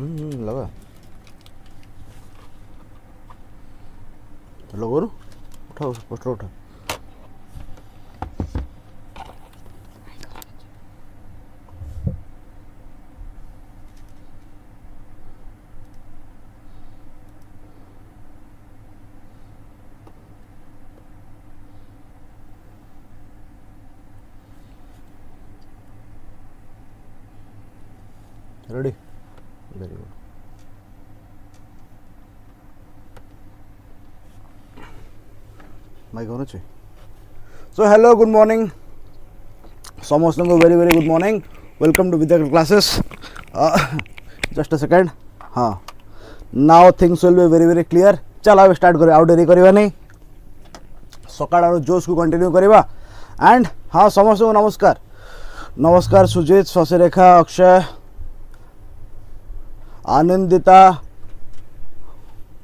लगा लगोरू उठाओ पोस्टर उठा ready very good mike on अच्छे सो हेलो गुड मॉर्निंग समस्त को very very good morning welcome to Vidya classes just a second हाँ now things will be very very clear चलो अब स्टार्ट करें आउ डेरी करवा नहीं सकाळ जोश को कंटिन्यू करवा एंड हाँ समस्त को नमस्कार नमस्कार सुजीत शशिरेखा अक्षय आनंदिता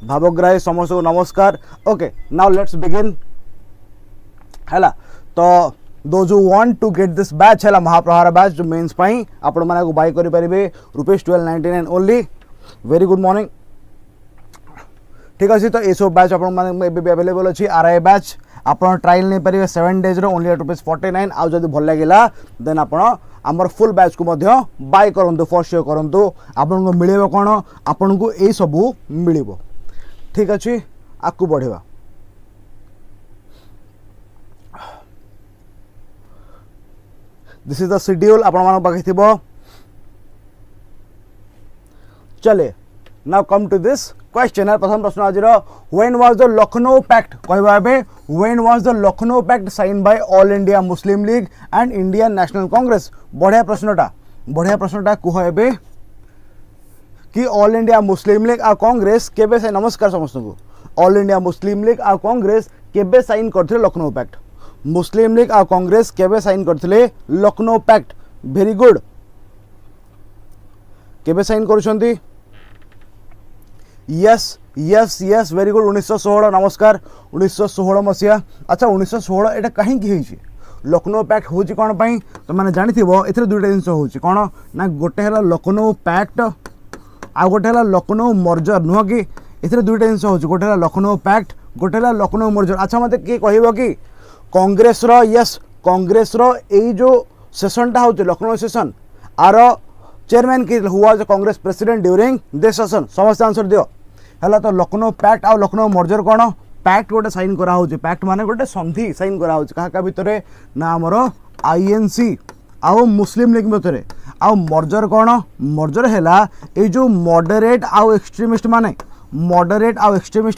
भावग्राही समस्त को नमस्कार ओके नाउ लेट्स बिगिन हैला तो those who want to get this batch हैला महाप्रहार बैच जो मेंस पई आपण माने को बाय करि परिबे ₹1299 ओनली वेरी गुड मॉर्निंग ठीक अछि तो ए सब बैच आपण माने बे अवेलेबल अछि आरआई बैच आपण ट्रायल नै परिबे 7 डेज रो ओनली ₹49 आ जदी भल लागिला देन आपण आमर फुल बैच को मध्य बाय करंतु फर्स्ट शो करंतु आपन को मिलेबो कोन आपन को ए सबु मिलिबो ठीक अछि आकु बढ़ेबा दिस इज द शेड्यूल आपन मान पाखे थिबो चले now come to this question है प्रथम प्रश्न आज when was the Lucknow pact कहबा बे when was the Lucknow pact sign by All India Muslim League and Indian National Congress बढ़िया प्रश्नटा कहबे कि ऑल इंडिया मुस्लिम लीग आ कांग्रेस केबे से नमस्कार समस्त को ऑल इंडिया मुस्लिम लीग आ कांग्रेस केबे साइन करथिले लखनऊ पैक्ट मुस्लिम लीग आ कांग्रेस केबे साइन करथिले लखनऊ पैक्ट वेरी गुड केबे साइन करूछंती yes yes yes very good 1916 नमस्कार 1916 मसिया अच्छा 1916 एटा कहीं की होइछि लखनऊ पैक्ट होछि कोन पई तो माने जानि थिबो एथरे दुइटा जिंस होछि कोन ना गोटे हला लखनऊ पैक्ट आ गोटे हला लखनऊ मर्जर नुह कि एथरे दुइटा जिंस होछि गोटे हला लखनऊ पैक्ट गोटे हला लखनऊ मर्जर अच्छा मते के कहिबो कि कांग्रेस रो यस कांग्रेस रो एई जो सेशन टा होछि लखनऊ सेशन आर चेयरमैन की who was Congress president during this session समस्त आंसर दियो हला तो लखनऊ पैक्ट आ लखनऊ मर्जर कोन पैक्ट गोटे साइन करा होछि पैक्ट माने गोटे संधि साइन करा होछि काहा का भितरे ना हमरो आईएनसी आउ मुस्लिम लीग भितरे आउ मर्जर कोन मर्जर हैला ए जो मॉडरेट आउ एक्सट्रीमिस्ट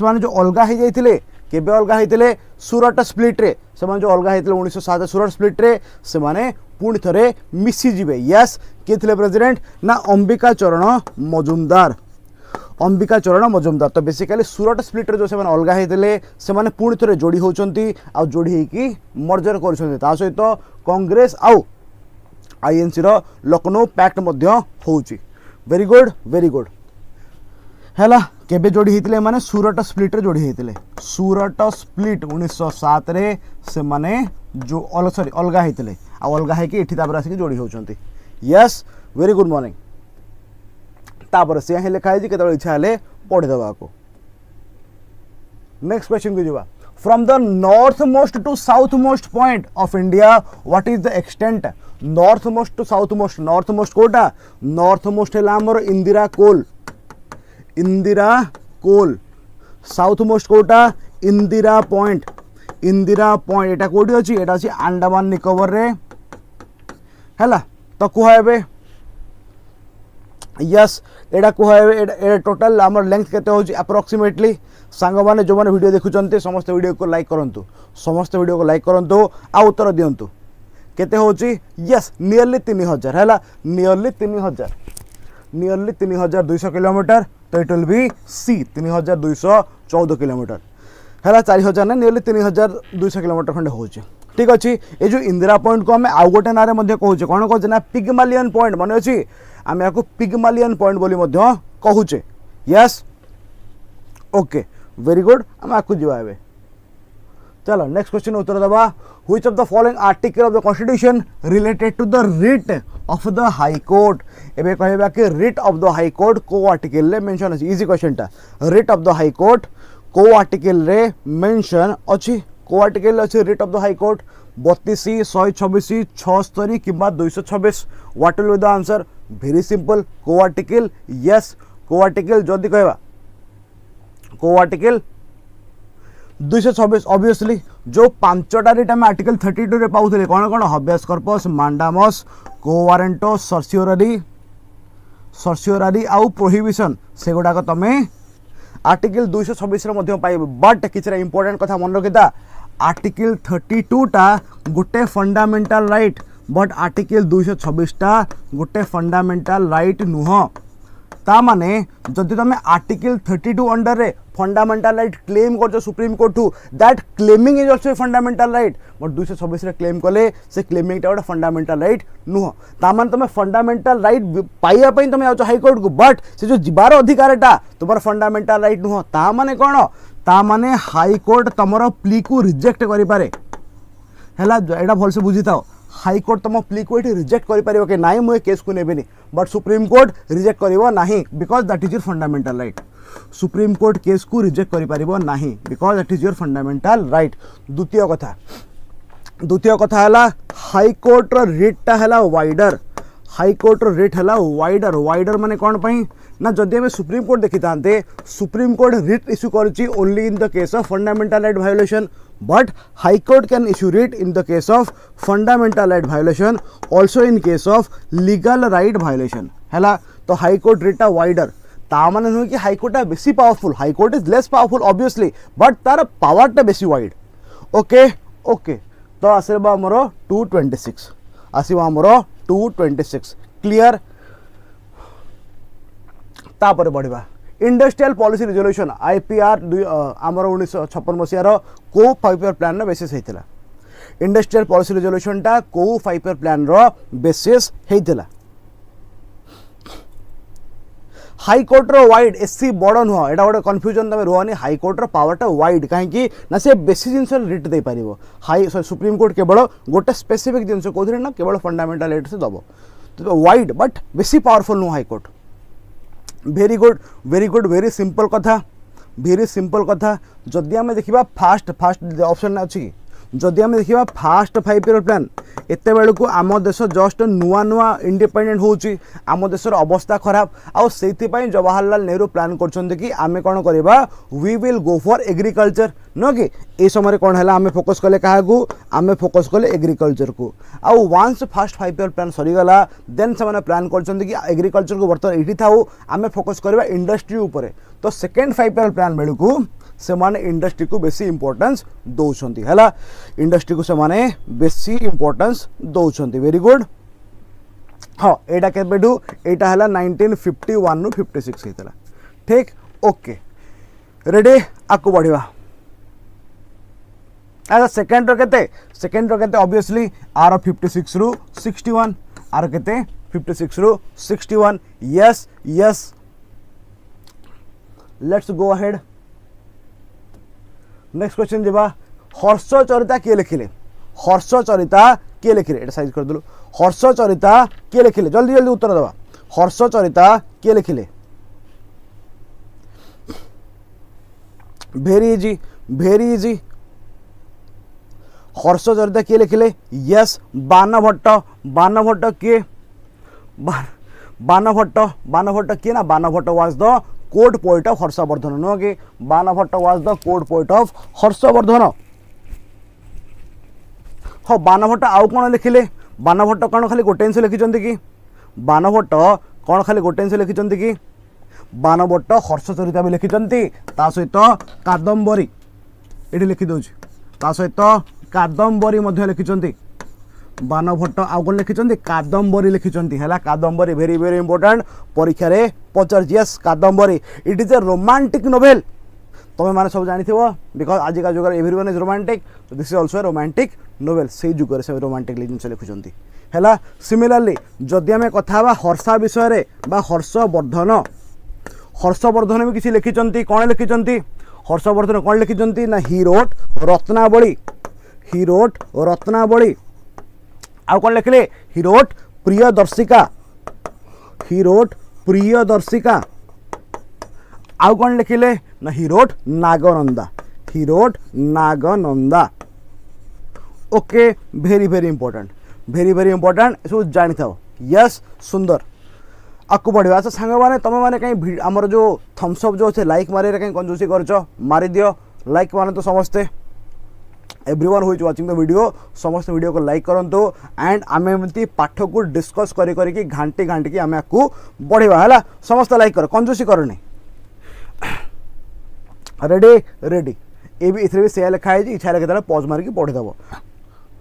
माने जो अलगा हे जाइथिले केबे अलगा हेतिले सूरत स्प्लिट रे से माने जो अलगा हेतिले 1907 सूरत स्प्लिट रे से माने पुणी थरे मिसी जिवे यस के थिले प्रेसिडेंट ना अंबिका चरण मजुमदार तो बेसिकली सूरत स्प्लिट रे जो से माने अलगा हेतिले से माने पुणी थरे जोड़ी होचंती आ जोड़ी हेकी मर्जर करछंती ता सहित कांग्रेस आउ आईएनसी रो लखनऊ पैक्ट मध्य होउची वेरी गुड हैला केबे जोड़ी हेतिले माने सूरत स्प्लिट रे जोड़ी हेतिले सूरत स्प्लिट 1907 रे से माने जो अलगा हेतिले आ अलगा है कि एठी तापर आसी जोड़ी होचंती यस वेरी गुड मॉर्निंग तापर से हे लिखा है जे केतबे इच्छा हले पढि देबा को नेक्स्ट क्वेश्चन को जीवा from the north most to south most point of India what is the extent north most to south most कोटा नॉर्थ मोस्ट है हमर इंदिरा कोल साउथ मोस्ट कोटा इंदिरा पॉइंट एटा कोठी अछि एटा अछि अंडमान निकोबर रे हैला तो कहबे यस एटा कहबे एटा टोटल हमर लेंथ केते होछि अप्रोक्सीमेटली सांग माने जो माने वीडियो देखुचंते समस्त वीडियो को लाइक करंतु आ उत्तर दियंतु केते होछि यस नियरली 3000 हैला नियरली 3200 किलोमीटर तो it will be C 3214 kilometre हैला 4000 ने नियरली 3200 किलोमीटर खंडे होछि ठीक अछि ए जो इंदिरा पॉइंट को हमें आउ गोटे नारे मध्ये कहूचे कोन कहूचे ना पिगमालियन पॉइंट माने अछि आमे याको पिगमालियन पॉइंट बोली मध्ये कहूचे यस ओके वेरी गुड हम आकु जीवा हेबे चलो नेक्स्ट क्वेश्चन उत्तर दबा which of the following article of the constitution related to the writ of the high court एबे कहबा कि writ of the high court को आर्टिकल रे मेंशन अछि इजी क्वेश्चन टा writ of the high court को आर्टिकल रे mention अछि को आर्टिकल अछि writ of the high court 32 126 76 किंबा 226 what will be the answer very simple को आर्टिकल यस को आर्टिकल जदी कहबा को आर्टिकल 226 ऑब्वियसली जो पांचटा रिट आम आर्टिकल 32 रे पाउथले कौन कौन हबियस कॉर्पस मांडामस को वारंटो सर्सियोरारी आउ प्रोहिबिशन से गुडाक तमे आर्टिकल 226 रे मध्य पाइबे बट किछरा इंपोर्टेंट कथा मन रखिता आर्टिकल 32 टा गोटे फंडामेंटल राइट बट आर्टिकल 226 टा गोटे फंडामेंटल राइट नुह ता माने जदि तुम आर्टिकल 32 अंडर रे फंडामेंटल राइट क्लेम कर supreme court to that claiming is also a fundamental right but 226 रे क्लेम कले से क्लेमिंग टा फंडामेंटल राइट नुह ता माने तुम फंडामेंटल राइट पाइया पई तुम आउछ हाई कोर्ट को बट से जो जिबार अधिकार टा तुमर फंडामेंटल राइट नुह ता माने कोन ता माने हाई कोर्ट तुमर प्ली को रिजेक्ट करि पारे हैला एडा भल से बुझी थाओ हाई कोर्ट तुम प्ली को रिजेक्ट करि कि नाइ मु केस को नेबेनी बट सुप्रीम कोर्ट रिजेक्ट करिवो नाही because that is your fundamental right supreme court case को रिजेक्ट करि पारिबो नाही because that is your fundamental right द्वितीय कथा हला हाई कोर्ट रो रिट ता हला वाइडर हाई कोर्ट रो रिट हला वाइडर माने कोन पई ना जदि हमें सुप्रीम कोर्ट देखि तांते सुप्रीम कोर्ट रिट इश्यू करछि only in the case of fundamental right violation but high court can issue writ in the case of fundamental right violation also in case of legal right violation हैला तो high court writ टा wider ता माने नुह कि high court टा बेसी powerful high court is less powerful obviously but तार power टा बेसी wide okay तो आसीबा हमरो 226 आसीबा हमरो 226 क्लियर ता पर बढ़िबा इंडस्ट्रियल पॉलिसी रिजोल्यूशन आईपीआर आमर 1956 मसीहार को 5 ईयर प्लान बेसिस होता इंडस्ट्रियल पॉलिसी रिजोल्यूशन टा को 5 ईयर प्लान बेसिस होता हाई कोर्ट रो वाइड एससी बड़ नुह एटा गोटे कन्फ्यूजन तुम रुहनी हाई कोर्ट रो पावर टा वाइड कहीं ना से बेसी जिनस रिट दे पारिबो हाई सुप्रीम कोर्ट केवल गोटे स्पेसिफिक जिनस कोथरे ना केवल फंडामेंटल राइट से दबो तो वाइड बट बेसी पावरफुल नुह high court very good very simple कथा जदि आम देखा फास्ट ऑप्शन अच्छी जदि आम देखा फास्ट 5 ईयर प्लान एत बेलू आम देश जस्ट नुआ इंडिपेंडेंट होची आम देशर अवस्था खराब आउ से जवाहरलाल नेहरू प्लान कर आम कौन करवा we will go for agriculture न कि ए समय कौन है आम फोकस कले क्या आम फोकस कले एग्रीकल्चर को आउ वन्स फास्ट 5 ईयर प्लान सरीगला देन से प्लान कर एग्रीकल्चर को बर्तमान ये था आम फोकस करवा इंडस्ट्री उपर तो सेकेंड 5 ईयर प्लान बेलू से माने इंडस्ट्री को बेसी इंपोर्टेंस दौरान है इंडस्ट्री को से माने बेसी इंपोर्टेंस दौरान वेरी गुड हाँ यहाँ केबेठू यहाँ है 1951 नु 56 होता ठीक ओके रेडी आकु बढ़िया अच्छा सेकेंड रो ऑब्वियसली आर 56 रु 61 आर केते 56 रु 61 yes let's go ahead next question जीवा हर्षचरिता किए लिखिले एटा साइज कर दलु हर्षचरिता किए लिखिले जल्दी उत्तर दबा हर्षचरिता किए लिखिले वेरी इजी हर्षचरिता किए लिखिले यस बाणभट्ट किए बाणभट्ट किए ना Banabhatta was the court poet of Harshavardhana नुह कि Banabhatta was the court poet of Harshavardhana हाँ बाणभट्ट आउ कौन लिखिले बाणभट्ट कौन खाली गोटे जिन लिखिं कि बाणभट्ट कौन खाली गोटे जिन लिखिं कि बाणभट्ट हर्षचरिता भी लिखिं ता सहित कादम्बरी ये लिखिदे ता सहित कादम्बरी लिखिं बाणभट्ट आउ कौन लिखिं कादम्बरी लिखिं है कादम्बरी वेरी वेरी इंपोर्टेंट परीक्षा रे पचार yes Kadambari it is a romantic novel तुम्हें मैंने सब जानी बिकज आजिका जुगर एवरीवन इज रोमांटिक तो this is also a romantic novel से जुगर से रोमांटिक जिन लिखुं है सिमिलारली जदि आम कथा हर्षा विषय बा हर्षवर्धन भी किसी लिखिं कौन लिखिं हर्षवर्धन कौन लिखिं ना he wrote Ratnavali, he wrote Ratnavali. आउ कौन लिखिले he wrote Priyadarshika, he wrote Priyadarshika. आउ कौन लिखिले ना he wrote Nagananda, he wrote Nagananda. Okay very very important, very very important सब जानी था। यस सुंदर आकु बढ़िया। अच्छा सांग मैंने तुम मैंने कहीं आमर जो थम्सअप जो अच्छे लाइक मारे कहीं कंजूसी कर मारी दियो लाइक माने तो समस्ते everyone who is watching the video समस्त वीडियो को लाइक करंतु एंड आम एमती पाठ को डिस्कस करी घांटी घांटी की आम आपको बढ़िया है समस्त लाइक कर कंजूसी करनी। रेडी रेडी ये भी इथे भी से लिखाई इच्छा लिखे पज मारिक पढ़ीदेव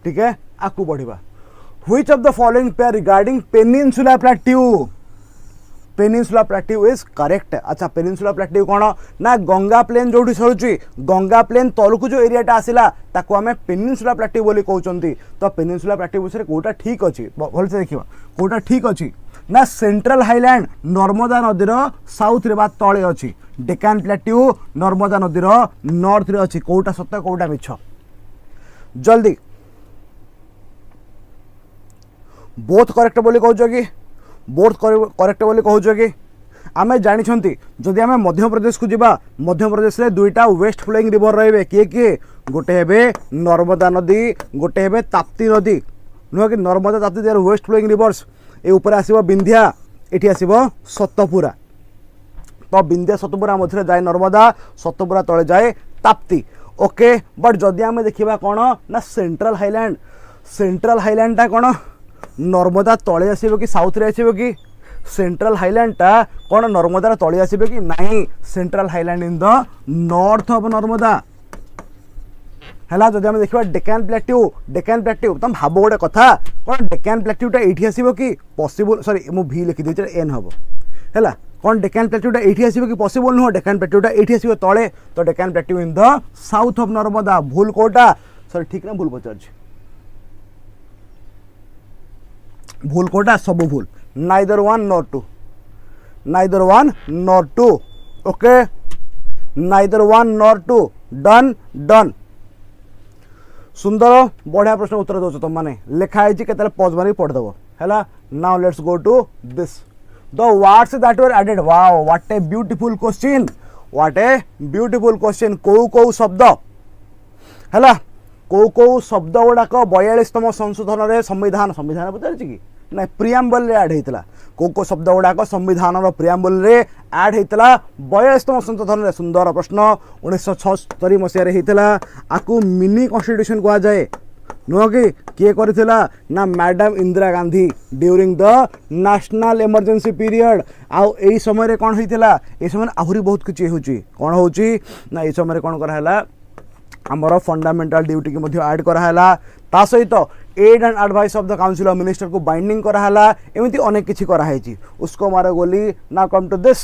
ठीक है। आपको बढ़िया which of the following pair regarding peninsula plateau, peninsula plateau is correct. अच्छा पेनिनसुला प्लेट्यू कौन ना गंगा प्लेन जो सरुची गंगा प्लेन तलू जो एरियाटा आसला ताको आम पेनिनसुला प्लेट्यू बोली कहते। तो पेनिनसुला प्लेट्यू विषय कौटा ठीक अच्छी भलसे देखा कौटा ठीक अच्छी ना सेंट्रल हाईलैंड नर्मदा नदीर साउथ रे बा तले अच्छी, डेकान प्लेट्यू नर्मदा नदीर नॉर्थ रे अच्छी। कौटा सत्य कौटा मिछ जल्दी बोथ करेक्ट बोली कहूछ कि बोथ करेक्ट बोली कहूछ कि आम जानी जदि आम मध्य प्रदेश को जीवा मध्य प्रदेश में दुईटा वेस्ट फ्लोइंग रिवर रे किए किए गोटे हे नर्मदा नदी गोटे हे ताप्ती नदी नुह कि Narmada Tapti they are west flowing rivers. ये ऊपर आसो बिंध्या ये आसो सतपुरा तो बिंध्या सतपुरा मध्य जाए नर्मदा सतपुरा तले जाए ताप्ती। ओके बट जदि आम देखा कौन ना सेंट्रल हाईलैंड कौन नर्मदा तले आसो कि साउथ रे आसो कि सेंट्रल हाईलैंड टा कौन नर्मदार तले आसो कि नहीं central highland in the north of Narmada है। जब आम देखा डेकान प्लेट्यू तुम भाव गोटे कथा कौन डेकान प्लेट्यूटा ये आसो कि पॉसिबल सॉरी मु भी लिखी देछि एन हम है कौन डेकान प्लेट्यूटा ये आसो कि पॉसिबल नुह डेकान प्लेट्यूटा ये आसो तले तो Deccan plateau in the south of Narmada. भूल कोटा सॉरी ठीक ना भूल पचार भूल कोटा सब भूल neither one nor two, neither one nor two. Okay neither one nor two done done सुंदर बढ़िया प्रश्न उत्तर दो तुम मैंने लिखाई के पज मारी पढ़ीदेव है। Now let's go to this the words that were added. Wow what a beautiful question, what a beautiful question. कौ शब्द है कौ शब्द गुड़ाक 42तम संशोधन में संविधान संविधान पचार कि ना प्रियाम्बल रे ऐड होता कौ शब्द गुड़ाक संविधान प्रियाम्बल रे ऐड होता 42तम संशोधन में। सुंदर प्रश्न 1976 मसीह आपको मिनी कॉन्स्टिट्यूशन कह जाए नुह कि किए करथिला ना madam Indira Gandhi during the national emergency period. आउ एई समय रे कौन होइतिला ए समय आहुरी बहुत किछि होची कौन होची ना ए समय रे कौन कराला आमर फंडामेंटल ड्यूटी की मध्य ऐड कराला ता सहित aid and advice of the council of minister को बाइंडिंग कराला एमती अनेक किछि कराई उसको मारे गोली ना कम टू दिस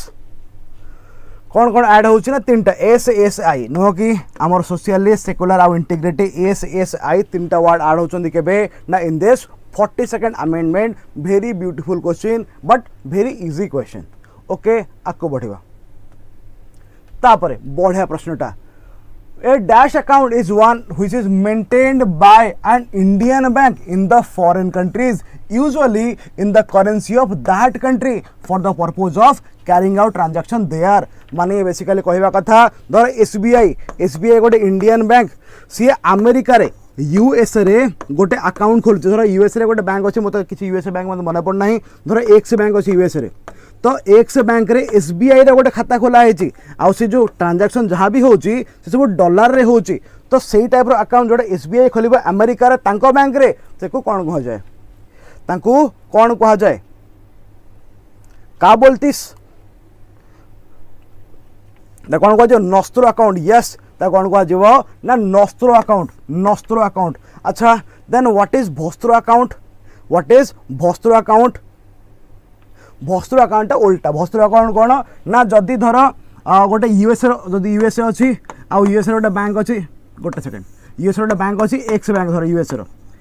कौन कौन ऐड होची ना तीनटा एसएसआई नुह कि आमर सोशलिस्ट सेकुलर आउ इंटीग्रिटी एसएसआई तीनटा वर्ड ऐड होचंदी केबे ना in this 42nd amendment. Very beautiful question but very easy question. Okay आको बढ़िया तापरे बढ़िया प्रश्नटा A dash account is one which is maintained by an Indian bank in the foreign countries, usually in the currency of that country for the purpose of carrying out transaction there. माने basically कहवा कथा धर SBI गोटे Indian bank सी America रे US रे गोटे account खोलुचे। धर US रे गोटे बैंक अच्छे मतलब किसी यूएस बैंक मतलब मन पड़ना धर एक्स बैंक अच्छे यूएस रे तो एक्स बैंक रे एसबीआई रे गोटे खाता खोला है आउ से जो ट्रांजैक्शन जहाँ भी होची से सब डॉलर रे होची तो सही टाइप रो अकाउंट जोड़े एसबीआई खोलिबा अमेरिका रे तांको बैंक रे से को कौन कह जाए तांको कौन कह जाए का बोलतीस ना कौन कह नस्त्रो अकाउंट। यस ता कौन कह ना नस्त्रो अकाउंट। अच्छा then what is vostro account, what is vostro account. Vostro account उल्टा भस्त्रो अकाउंट कौन ना जदि धर गोटे यूएस जदि यूएसए अच्छी आउ यूएस गोटे बैंक अच्छी गोटे सेकेंड यूएस गोटे बैंक अच्छी एक्स बैंक धर यूएस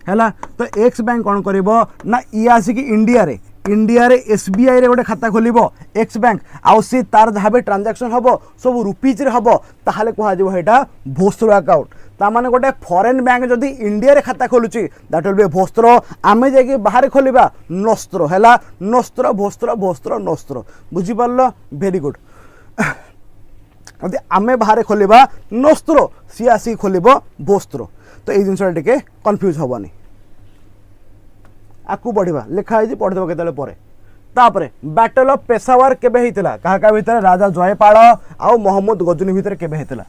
है तो एक्स बैंक कौन कर ना ये आसिक इंडिया रे इंडिया रे एसबीआई रे गोटे खाता खोलिबो एक्स बैंक आउ सी तार जहाँ भी ट्रांजैक्शन हबो सब रुपीज रे हबो ताहले कहा जिवो हेटा भोस्त्रो अकाउंट ता माने गोटे फॉरेन बैंक जदी इंडिया रे खाता खोलुची दैट विल बी भोस्त्रो आमे जाके बाहर खोलिबा नोस्त्रो हैला नोस्त्रो भोस्त्रो भोस्त्रो नोस्त्रो बुझी पारलो वेरी गुड जदी आमे बाहर खोलिबा नोस्त्रो सी आसी खोलिबो भोस्त्रो तो ए जिनसटा टिके कंफ्यूज हबनी आकु बढ़िबा लिखा है पढ़देव केतले परे तापरे बैटल ऑफ पेशावर केबे हितला काहा भीतर राजा जयपाल आउ मोहम्मद गजनी भीतर केबे हितला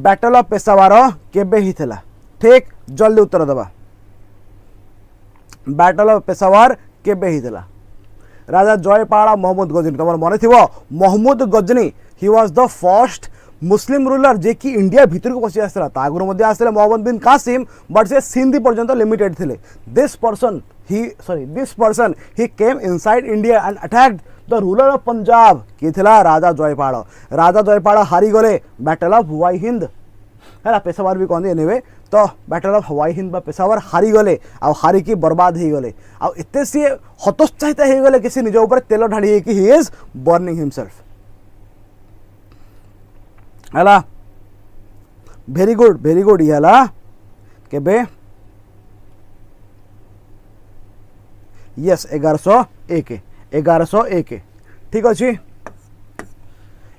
बैटल ऑफ पेशावर केबे हितला ठीक जल्दी उत्तर दबा बैटल ऑफ पेशावर केबे हितला राजा जयपाल मोहम्मद गजनी तुम मन थी Mohammed Ghazni he was the first Muslim ruler जे कि इंडिया भीतर को पसी आसला आगुरी आसले मोहम्मद बिन कासिम बट से सिंधी पर्यंत लिमिटेड थे this person he came inside India and attacked the ruler of Punjab कि थिला राजा जयपाल हारी गले बैटल ऑफ हवाई हिंद है पेशावर भी कहते एनिवे तो बैटल ऑफ हवाई हिंद पेशावर हारी गले आ हारी की बर्बाद हो गले आते सी हतोत्साहित हो गले कि निज ऊपर तेल ढाड़ी कि ही इज बर्निंग हिमसेल्फ है वेरी गुड ये केबे यस 1101 ठीक अच्छे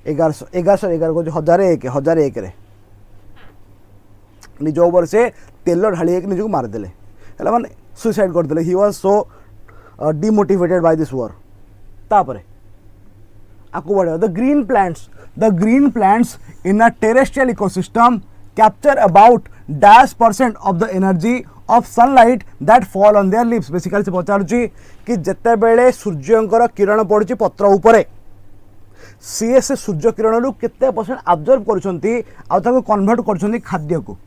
1111 को 1001 रे निज ऊपर से तेल ढाड़ी निज को मारिदेले है माने सुसाइड करदे he was so demotivated by this war तापरे आकु बढ़िया the green plants in a terrestrial ecosystem capture about -% of the energy of sunlight that fall on their leaves basically से पचारुची कि जेते बेले सूर्यंकर किरण पड़ुची पत्र उपरे सी से सूर्य किरण रु केते परसेंट अब्जर्व करूछंती आ ताको कन्वर्ट करूछंती खाद्य को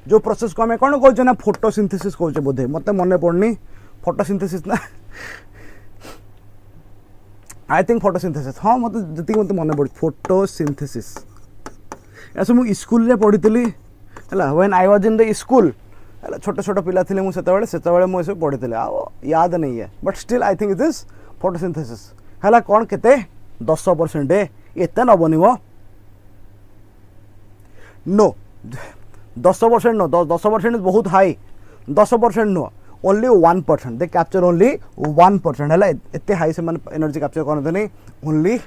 जो प्रोसेस को हमें कोन कहछ ना फोटोसिंथेसिस कहछ बोधे मते मने पड़नी फोटोसिंथेसिस ना आई थिंक फोटोसिंथेसिस हाँ मत जी मत मन पड़ फोटोसिंथेसिस ऐसे मुझे स्कूल रे पढ़ी है when I was in the school है छोट छोट पिला थे मुझे मुझे पढ़ी याद नहीं है but still I think it is photosynthesis है कौन के 10% एत नबनी नो 10% नो 10% इज बहुत हाई 10% no only 1% they capture only 1% है एते हाई से मन एनर्जी कैप्चर करते नहीं ओनली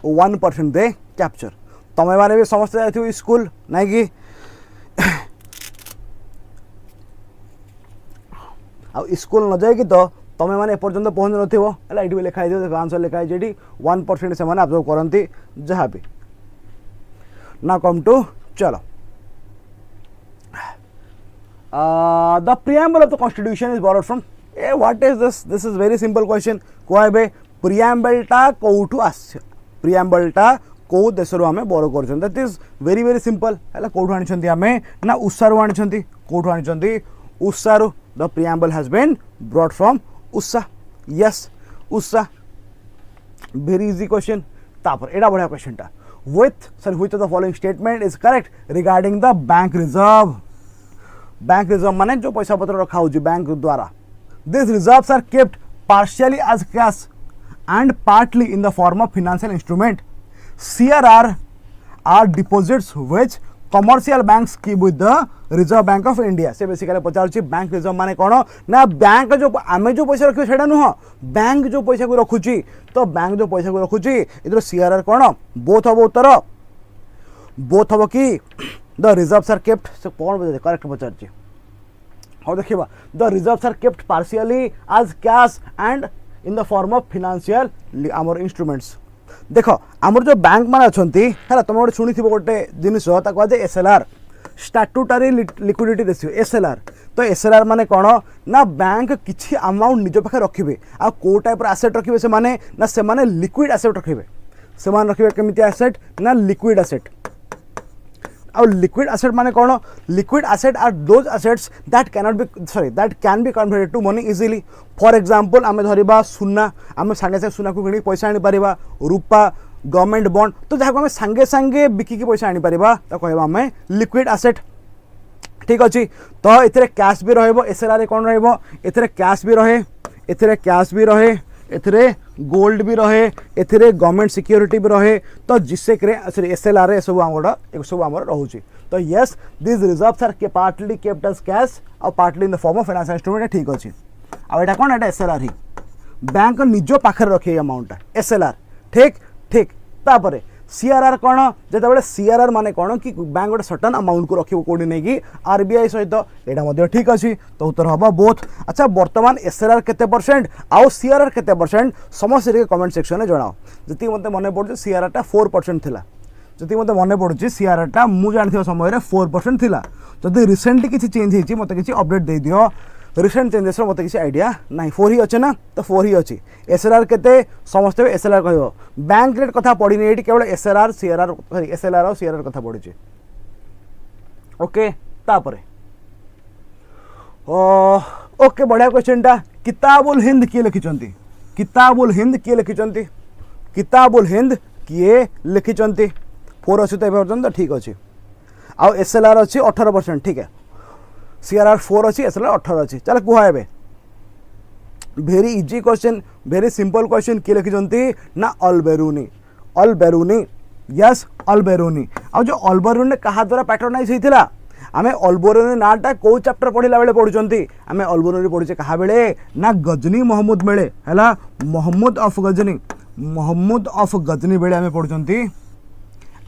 1% दे कैप्चर तमें मैंने भी समझते जाती स्कूल नहीं कि स्कूल न जाए तो तमें मैंने एपर्यंत पहुँच ना ये लिखाई देखो आंसर लिखाई 1% से मैंने ऑब्जर्व करती जहाँ भी ना कम टू चलो the preamble of the constitution is borrowed from what is this is very simple question कहबे preamble टा कोठू आस्य preamble टा को देशरु हमें बोरो करछन that is very very simple हला कोठू आनिछंती हमें ना उसारु आनिछंती कोठू आनिछंती उसारु the preamble has been brought from उसा yes उसा very easy question तापर एडा बढ़िया क्वेश्चन टा which of the following statement is correct regarding the bank reserve bank reserve माने जो पैसा पत्र रखा हो बैंक द्वारा this reserves are kept partially as cash and partly in the form of financial instrument CRR are deposits which commercial banks keep with the Reserve Bank of India से basically पचार bank reserve माने कौन ना bank जो आम जो पैसा रखिए सेटा नुह बैंक जो पैसा को रखुची तो बैंक जो पैसा को रखुची इधर सीआरआर कौन बोथ हम उत्तर बोथ हम कि द रिजर्व्स आर केप्ट से कौन करेक्ट पचार हाँ देखा the reserves are kept partially as cash and in the form of financial आमर इंस्ट्रूमेंट्स देख आमर जो बैंक मान अच्छा है तुम गोटे शुणी गोटे जिनस कहुए SLR statutory liquidity ratio SLR तो एसएलआर माने कौन ना बैंक किसी अमाउंट निज पाखे रखिए आ को टाइप एसेट रखिए से माने ना से माने लिक्विड एसेट रखिए से माने रखिए केमिति एसेट ना लिक्विड एसेट और लिक्विड एसेट माने कौन liquid asset are those assets that can be converted to money easily for example आम धरवा सुना आम सांगे सांगे सुना को किणी पैसा आनी परिबा रूपा गवर्नमेंट बॉन्ड तो जहाँ आम सांगे सांगे बिकिकी पैसा आनी परिबा तो कहबा आम लिक्विड एसेट ठीक अच्छे। तो ये कैश भी रसएलआर कौन रही कैश भी रहे एथिरे कैश भी रहे एथिरे गोल्ड भी रहे एथिरे गवर्नमेंट सिक्योरिटी भी रहे तो जिससे करे एसएलआर ये सब आमर रोचे। तो yes this reserves are partly kept as cash और partly in the form of financial instrument ठीक अच्छे। आटा कौन एटा एसएलआर ही बैंक निज पाखे रखे अमाउंटा एसएलआर ठीक ठीक। तापर सीआरआर कौन जो सीआरआर माने कौन कि बैंक गोटे सर्टन अमाउंट को रखियो कोडी नहीं कि आरबीआई सहित यहाँ ठीक अच्छे। तो उत्तर हम बोथ। अच्छा बर्तमान एसएलआर केते परसेंट आउ सीआरआर केते परसेंट समस्त कमेंट सेक्शन में जनाओ। जी मत मन पड़े सीआरआर टा 4% थिला जी मत मन पड़े सीआरआर टा मु जानी समय 4% थिला। जदि रिसेंटली किसी चेंज होती मत किसी अपडेट दे दियो रिसेंट चेंजेस मत किसी आइडिया ना 4 ही अच्छे ना तो 4 ही अच्छी। एसएलआर केते समस्त एसएलआर कह बैंक रेट कथा पड़ी नहीं केवल एसएलआर सीआरआर सॉरी एसएलआर और सीआरआर कथा पड़ी ओके। तापर ओके बढ़िया क्वेश्चन टा किताबुल हिंद किए लिखिचंती किताबुल हिंद किए लिखिचंती किताबुल हिंद किए लिखिचंती 4 अच्छी तो पर्यटन ठीक अच्छे। आउ एसएलआर अच्छी 18% ठीक है सीआरआर 4 अच्छी एसएलआर 18 अच्छी। चल कुह ए भेरी इजी क्वेश्चन भेरी सिंपल क्वेश्चन किए लिखिचंती ना अल्बेरुनी अल्बेरुनी यस अल्बेरुनी। आ जो अल्बेरुनी कहा द्वारा पैट्रोनाइज होता आम अल्बेरुनी नाटा कौ चैप्टर पढ़ला बेले पढ़ुंट आम अल्बेरुनी पढ़ुचे क्या बेले ना गजनी महमूद बेले है महमूद ऑफ गजनी बेले आम पढ़ुंट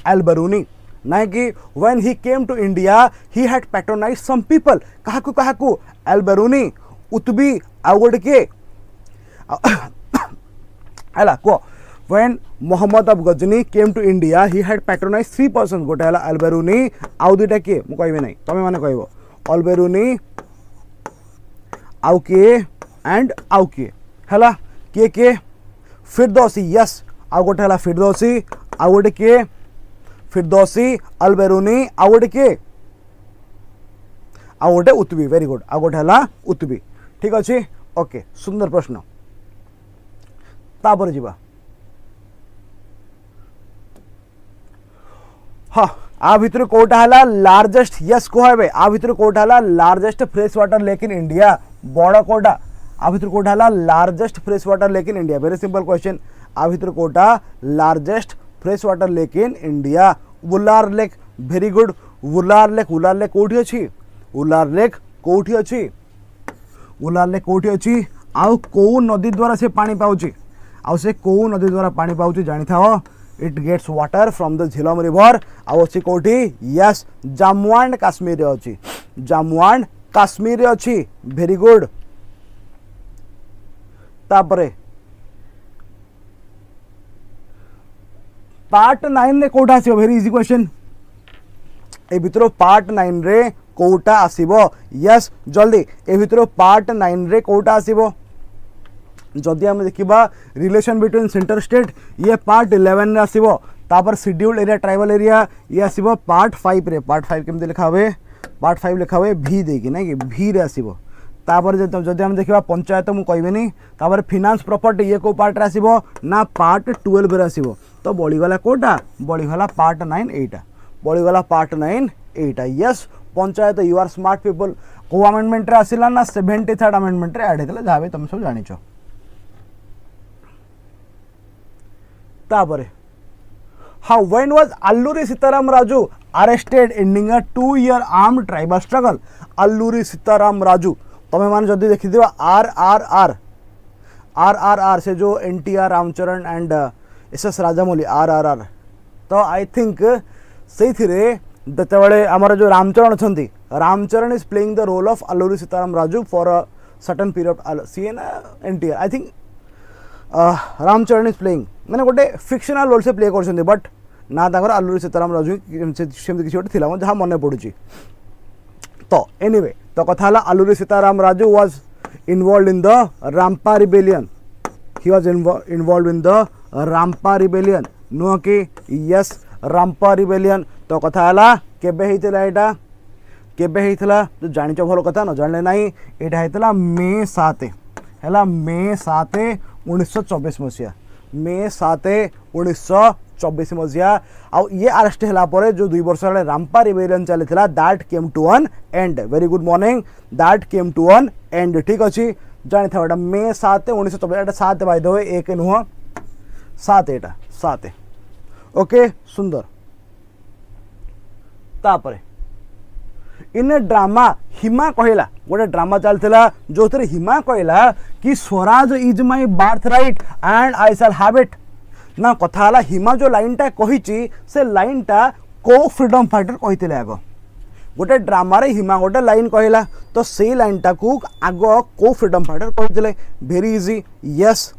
अल्बेरुनी ना कि when he came to India he had patronize some people काहाकू काहाकू अल्बेरुनी उतबी आउ गोटे किए है कह when Mohammed of Ghazni came to India he had patronize 3 person गोटे है अल्बेरुनी आउ दुईटा किए मुझे कहबी ना तुम मैंने कह अल्बेरुनी आउ किए एंड आउ किए है किए किए फिरदौसी यस आउ गोटे है फिरदौसी आउ गोटे किए फिरदौसी अल्बेरुनी आउ गोटे किए आउ गोटे उतबी वेरी गुड आउ गोटे है उतबी ठीक अच्छे ओके। सुंदर प्रश्न तापर जीवा हाँ आ भितर कोटा है लार्जेस्ट यस कहे आ भितर कोटा है largest fresh water lake in India बड़ कोटा आ भितर कोटा है largest fresh water lake in India very simple question आ भितर कोटा largest fresh water lake in India Wular lake very good Wular lake कौटी अच्छी वुलार लेक कौटी अच्छी वुलार लेक कौटी अच्छी आउ कौ नदी द्वारा से पानी पाउची आउ से कौ नदी द्वारा पानी पाउची जानी था it gets water from the Jhelum river आउ अच्छी कौटी यस जम्मू एंड काश्मीर अच्छी जम्मू एंड काश्मीर अच्छी वेरी गुड। तापरे पार्ट 9 रे कोटा आसीबो वेरी इजी क्वेश्चन ए भितर पार्ट 9 रे कोटा आसीबो यस जल्दी ए भितर पार्ट 9 रे कोटा आसीबो जदि आम देखा रिलेशन बिटवीन सेंटर स्टेट ये पार्ट 11 रे आसीबो तापर शेड्यूल्ड एरिया ट्राइबल एरिया ये आसीबो पार्ट 5 रे पार्ट 5 केमते लिखा हुए पार्ट 5 लिखा हुए भी देकी ना कि भी रे आसीबो तापर जदि हम देखा पंचायत मुझे कहबेनी तापर फिनान्स प्रॉपर्टी ये को पार्ट रे आसीबो ना पार्ट 12 रे आसीबो तो बड़ीगला कोटा बड़ीगला पार्ट 9 एटा बड़ीगला पार्ट 9 एटा yes panchayat you are smart people को अमेंडमेंट रे आसिला ना 73rd अमेंडमेंट रे ऐड हेतले जहाँ भी तुम सब जानिछ। तापर how when was Alluri Sitarama Raju arrested ending a 2-year armed tribal struggle Alluri Sitarama Raju तुम्हें मान जदि देखि दियो आर से जो NTR Ram Charan and SS Rajamouli आर तो आई थिंक से जिते आमर जो रामचरण अच्छा Ram Charan is playing the role of Alluri Sitarama Raju for a certain period सी ना NTR I think Ram Charan is playing मैंने गोटे फिक्शनल रोल से प्ले कर बट ना अल्लूरी सीताराम राजू सेमती किसी गोटे थिला जहाँ मन पड़ुची। तो एनीवे तो कथा Alluri Sitarama Raju was involve in the Rampa rebellion he was involve in the Rampa rebellion नुह कि यस रामपा रिबेलियन तो कथा केबे हेइतिला एटा केबे हेइतिला तो जानिच भल कथा न जानले नाही एटा हेइतिला मे 7 है मे 7 1924 मसीहा मे 7 1924 2024 मसीहा आउ ये अरेस्ट हैला परे जो 2 वर्ष हेले रामपा रिबेलियन चलीथिला that came to an end very good morning that came to an end ठीक अछि जानि था एटा मे 7 1924 एटा 7 बाय द वे एक नुह 7 एटा 7 ओके सुंदर तापरे इन ड्रामा हिमा कहला गोटे ड्रामा चलता जो थे हिमा कहला कि Swaraj is my birth right and I shall have it ना कथा हिमा जो लाइनटा कही से लाइनटा को फ्रीडम फाइटर कहते आग गोटे ड्रामा रे हिमा गोटे लाइन कहला तो से लाइनटा को आग को फ्रीडम फाइटर कहते भेरी इजी यस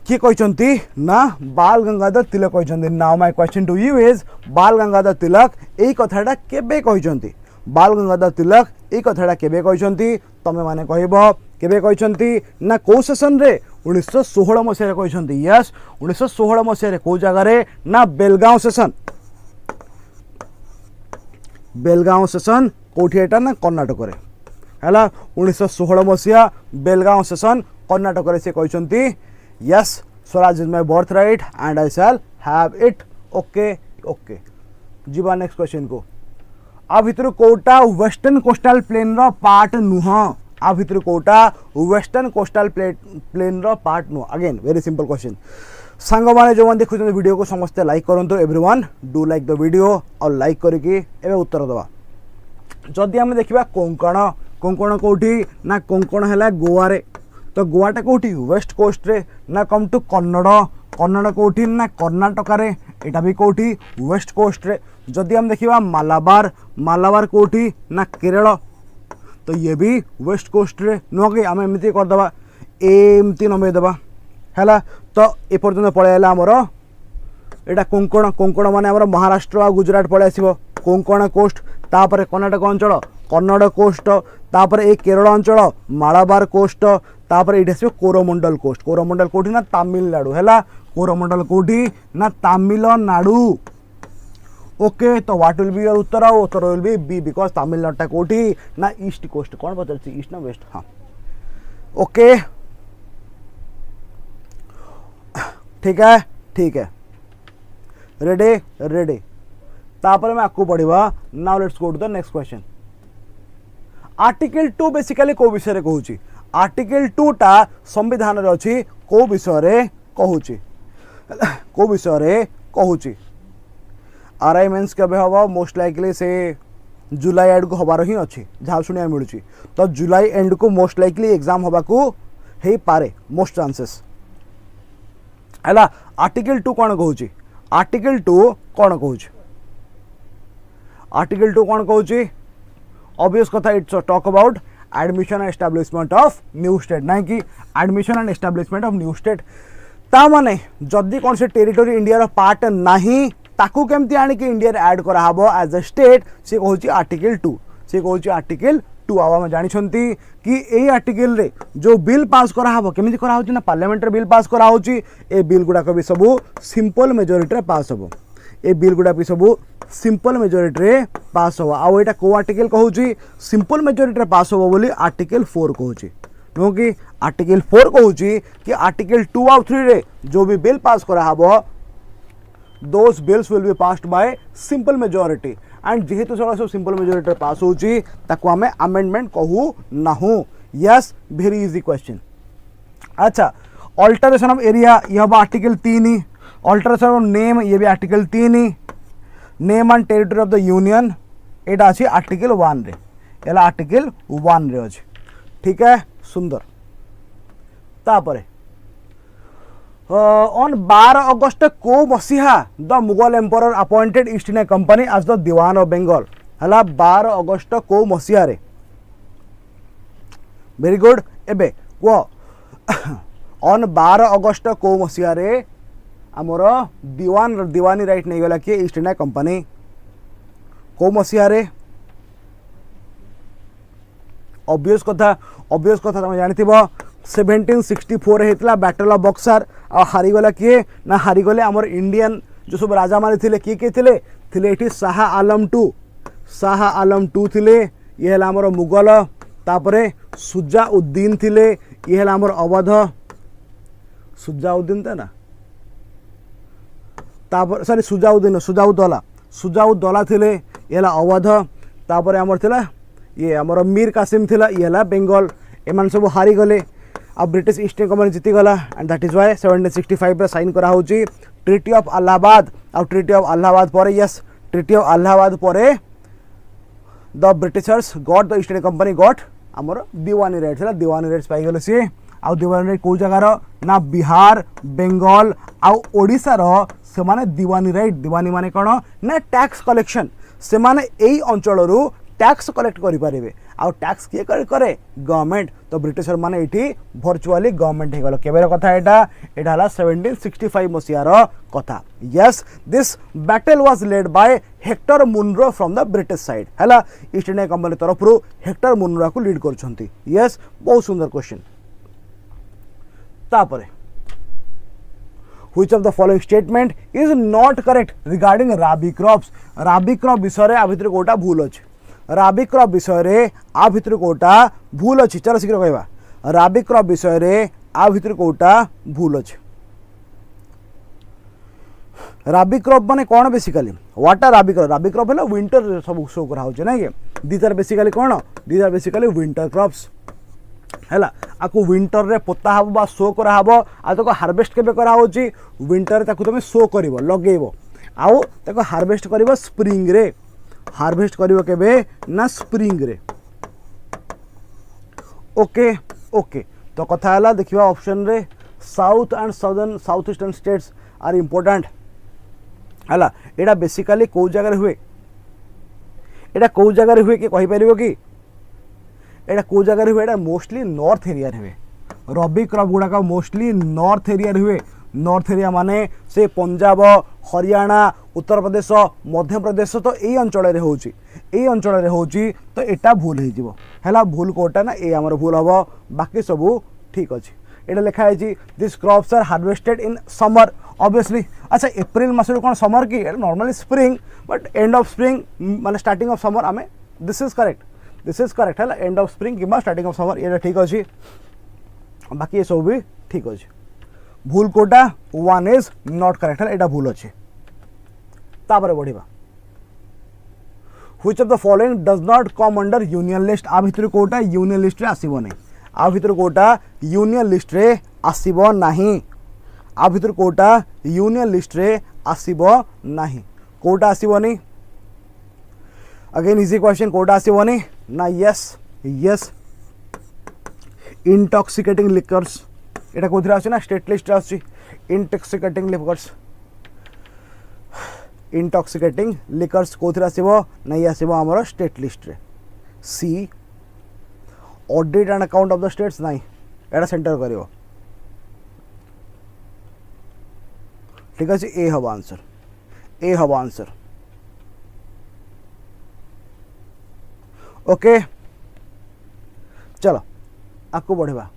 किए कहते ना बाल गंगाधर तिलक कहते now my question to you is Bal Gangadhar तिलक यही कथाटा केबे कहते बाल गंगाधर तिलक ये कथाटा केबे कहते तमे माने कहब केबे कहते ना को सेशन रे 1916 मसीह कहते यस 1916 मसीह को जगह रे ना बेलगांव सेशन कोठी एटा ना कर्णाटक रे हैला 1916 मसीहा बेलगांव सेशन कर्णाटक रे से कहते yes Swaraj is my birth right and I shall have it okay okay जीवा नेक्स्ट क्वेश्चन को आ भितर कोटा वेस्टर्न कोस्टल प्लेन रो पार्ट नुह आ भितर कोटा वेस्टर्न कोस्टल प्लेन रो पार्ट नुह अगेन वेरी सिंपल क्वेश्चन सांग माने जो देखुं वीडियो को समस्ते लाइक करंतु everyone do like the video और लाइक करके एबे उत्तर दवा जदि हम देखिबा कोंकण कोंकण कोठी ना कोंकण हैला गोवा रे तो गोवाटा कोठी वेस्ट कोस्ट रे ना कम टू कन्नड़ कन्नड़ कोठी ना कर्नाटक रे एटा भी कोठी वेस्ट कोस्ट रे जदि हम देखिबा मालाबार मालाबार कोठी ना केरल तो ये भी वेस्ट कोस्ट रे नुह आम एमती करदे एमती नमे देवा है तो ए पर्यंत पळेला आमर एटा कोंकण कोंकण माने आमर महाराष्ट्र आ गुजरात पळे आसीबो कोंकण कोस्ट तापर कर्नाटक अंचल कन्नड़ कोस्ट तापर ए केरल अंचल मालाबार कोस्ट तापर ये आसो कोरोमंडल कोस्ट कोरोमंडल कोठी ना तमिलनाडु है कोरोमंडल कोठी ना तमिलनाडु ओके तो व्हाट विल बी योर उत्तर उत्तर will be B because Tamil Nadu कोठी ना ईस्ट कोस्ट कौन पचार ईस्ट ना वेस्ट हाँ ओके ठीक है रेडी रेडी तापर मैं आपको पढ़ा now let's go to the next question article 2 basically को विषय रे कहूची आर्टिकल 2 टा संविधान रे अछि को विषय रे कहूची को विषय रे कहूची आरआई मेंस केबे हबो मोस्ट लाइकली से जुलाई एंड को हबार ही अछि जहा सुनिया मिलुची तो जुलाई एंड को मोस्ट लाइकली एग्जाम हबा को हे पारे मोस्ट चांसेस हैला आर्टिकल 2 कोन कहूची आर्टिकल 2 कोन कहूची आर्टिकल 2 कोन कहूची ऑब्वियस कथा it's talk about admission and establishment of new state ना कि admission and establishment of new state ता माने जदि कौन से टेरिटोरी इंडिया रो पार्ट नाही ताकू केमती आनी कि इंडिया रे ऐड करा हबो एज अ स्टेट से कहूची आर्टिकल 2 से कहूची आर्टिकल 2 आवा में जानि छंती कि एई आर्टिकल रे जो बिल पास करा हबो केमिति करा होची ना पार्लियामेंट रे बिल पास करा होची ए बिल गुडा को भी सब सिंपल मेजॉरिटी रे पास हबो ए बिल गुडा भी सब सिंपल मेजॉरिटी रे पास हो आ एटा को आर्टिकल कहूची सिंपल मेजॉरिटी रे पास हो बोली आर्टिकल 4 कहूची क्योंकि आर्टिकल 4 कहूची कि आर्टिकल 2 और 3 रे जो भी बिल पास करा हबो those bills will be passed by simple majority and जेहेतु सब सिंपल मेजॉरिटी रे पास होची ताको हमें अमेंडमेंट कहू नाहू यस वेरी इजी क्वेश्चन अच्छा अल्टरेशन ऑफ एरिया ये हबो आर्टिकल 3 अल्टरेशन ऑफ नेम ये भी article 3 name and territory of the union एटा अछि आर्टिकल 1 रे एला आर्टिकल 1 रे अछि ठीक है सुंदर तापरे ऑन 12 अगस्त को मसीहा the Mughal emperor appointed East India Company as the Diwan of Bengal हला 12 अगस्त को मसीहा रे वेरी गुड एबे वो ऑन 12 अगस्त को मसीहा रे आमर दीवानी राइट नहीं गला कि ईस्ट इंडिया कंपनी को मसीहा रे ऑब्वियस कथा तुम जानिथिबो 1764 हेतला बैटल ऑफ बक्सर आ हारीगला किए ना हारीगले आमर इंडियन जो सब राजा माने थिले किए थिले थिले एठी शाह आलम टू थिले ये हला आमर मुगल तापरे सुजाउद्दीन थिले ये हला आमर अवध सुजाउद्दीन ता ना तापर सॉरी सुजाउद्दीन सुजाउद्दौला थिले येला अवध तापर हमर थिला ये हमर मीर कासिम थिला येला बंगाल एमान सब हारी गले अब ब्रिटिश ईस्ट इंडिया कंपनी जीती गला एंड दैट इज व्हाई 1765 रे साइन करा होची ट्रीटी ऑफ अलाहाबाद और ट्रीटी ऑफ अलाहाबाद पर यस ट्रीटी ऑफ अलाहाबाद पर the Britishers got the east India company got हमर दीवानी राइट्स है दीवानी राइट्स पाई गले सी आउ दीवानी राइट को जगार ना बिहार बेंगल आउ ओडिसा रो से माने दीवानी राइट दीवानी माने कोन ना टैक्स कलेक्शन से माने एई अंचल रु टैक्स कलेक्ट करि पारिबे आउ टैक्स किए करे गवर्नमेंट तो ब्रिटिशर माने एठी वर्चुअली गवर्नमेंट हे गलो केबेर कथा एटा हला 1765 मसिया रो कथा yes this battle was led by Hector Munro from the British side हला ईस्ट इंडिया कंपनी तरफ रु हेक्टर मुनरो को लीड करछंती यस बहुत सुंदर क्वेश्चन तापरे which of the following statement is not correct regarding rabi crop विषय रे आ भितर कोटा भूल अछि राबी क्रॉप विषय रे आ भितर कोटा भूल अछि चलो शीघ्र कहबा राबी क्रॉप विषय रे आ भितर कोटा भूल अछि राबी क्रॉप माने कोन basically what are rabi crop हेला विंटर सब शो करा होचे नै के दीज आर बेसिकली कोन these are basically winter crops हैला आकु विंटर रे पोता हबो बा शो करा हबो आ तको हार्वेस्ट केबे करा होची विंटर ताकु तमे शो करिवो लगेइबो आउ तको हार्वेस्ट करिवो स्प्रिंग रे हार्वेस्ट करिवो केबे ना स्प्रिंग रे ओके ओके तो कथा हला देखिबा ऑप्शन रे south and southern south eastern states are important हला एडा बेसिकली को जगह रे हुए एडा को जगह रे हुए के कहि परिबो कि एटा को जगह हुए एटा मोस्टली नॉर्थ एरिया रे हुए रबी क्रॉप गुड़ा का मोस्टली नॉर्थ एरिया रे हुए नॉर्थ एरिया माने से पंजाब हरियाणा उत्तर प्रदेश मध्य प्रदेश तो यही अंचल रे होची यही अंचल रे होची तो एटा भूल हो जिवो हैला भूल कोटा ना ए हमर भूल हबो बाकी सब ठीक अछि एटा लिखा है जी this crops are harvested in summer obviously अच्छा अप्रैल मास रो कोन समर की normally spring but end of spring माने स्टार्टिंग ऑफ समर हमें दिस इज करेक्ट है एंड ऑफ स्प्रिंग कि स्टार्टिंग ऑफ समर ये ठीक अच्छी बाकी ये सब भी ठीक अच्छे भूल कोटा वन इज नॉट करेक्ट है एटा भूल अच्छे तापर बढ़िबा which of the following does not come under union list आ भितर कोटा यूनियन लिस्ट रे आसीबो नै आ भितर कोटा यूनियन लिस्ट रे आसीबो नाही आ भितर कोटा यूनियन लिस्ट रे आसीबो नाही कोटा आसीबो नै अगेन इजी क्वेश्चन कोटा आसीबो नै ना यस इंटॉक्सिकेटिंग लिकर्स एटा कोथरा आछे ना स्टेट लिस्ट आछे इंटॉक्सिकेटिंग लिकर्स कोथरा आसीबो नै आसीबो हमर स्टेट लिस्ट रे सी audit and account of the states नै एटा सेंटर करिवो ठीक अछि ए हबो आंसर ओके चलो आपको बढ़ेगा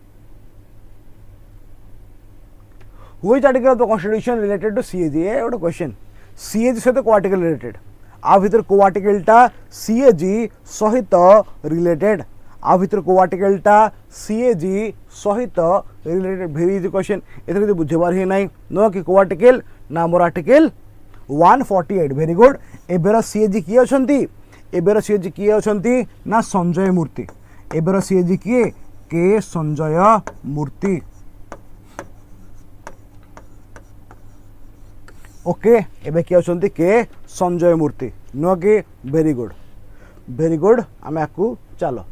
which article of the constitution related to CAG ये गोटे क्वेश्चन सीएजी सहित को आर्टिकल रिलेटेड आ भितर को आर्टिकलटा सीएजी सहित रिलेटेड आ भितर को आर्टिकलटा सीएजी सहित रिलेटेड वेरी इजी क्वेश्चन एथरे बुझेबार ही नाही नो कि को आर्टिकल ना मोर आर्टिकल 148 वेरी गुड एबेर सीएजी की अछंती एबेर सीएजी किए अछंती ना संजय मूर्ति एबेर सीएजी किए के संजय मूर्ति ओके एबे किए अछंती के संजय मूर्ति नो कि वेरी गुड आमे आकु चलो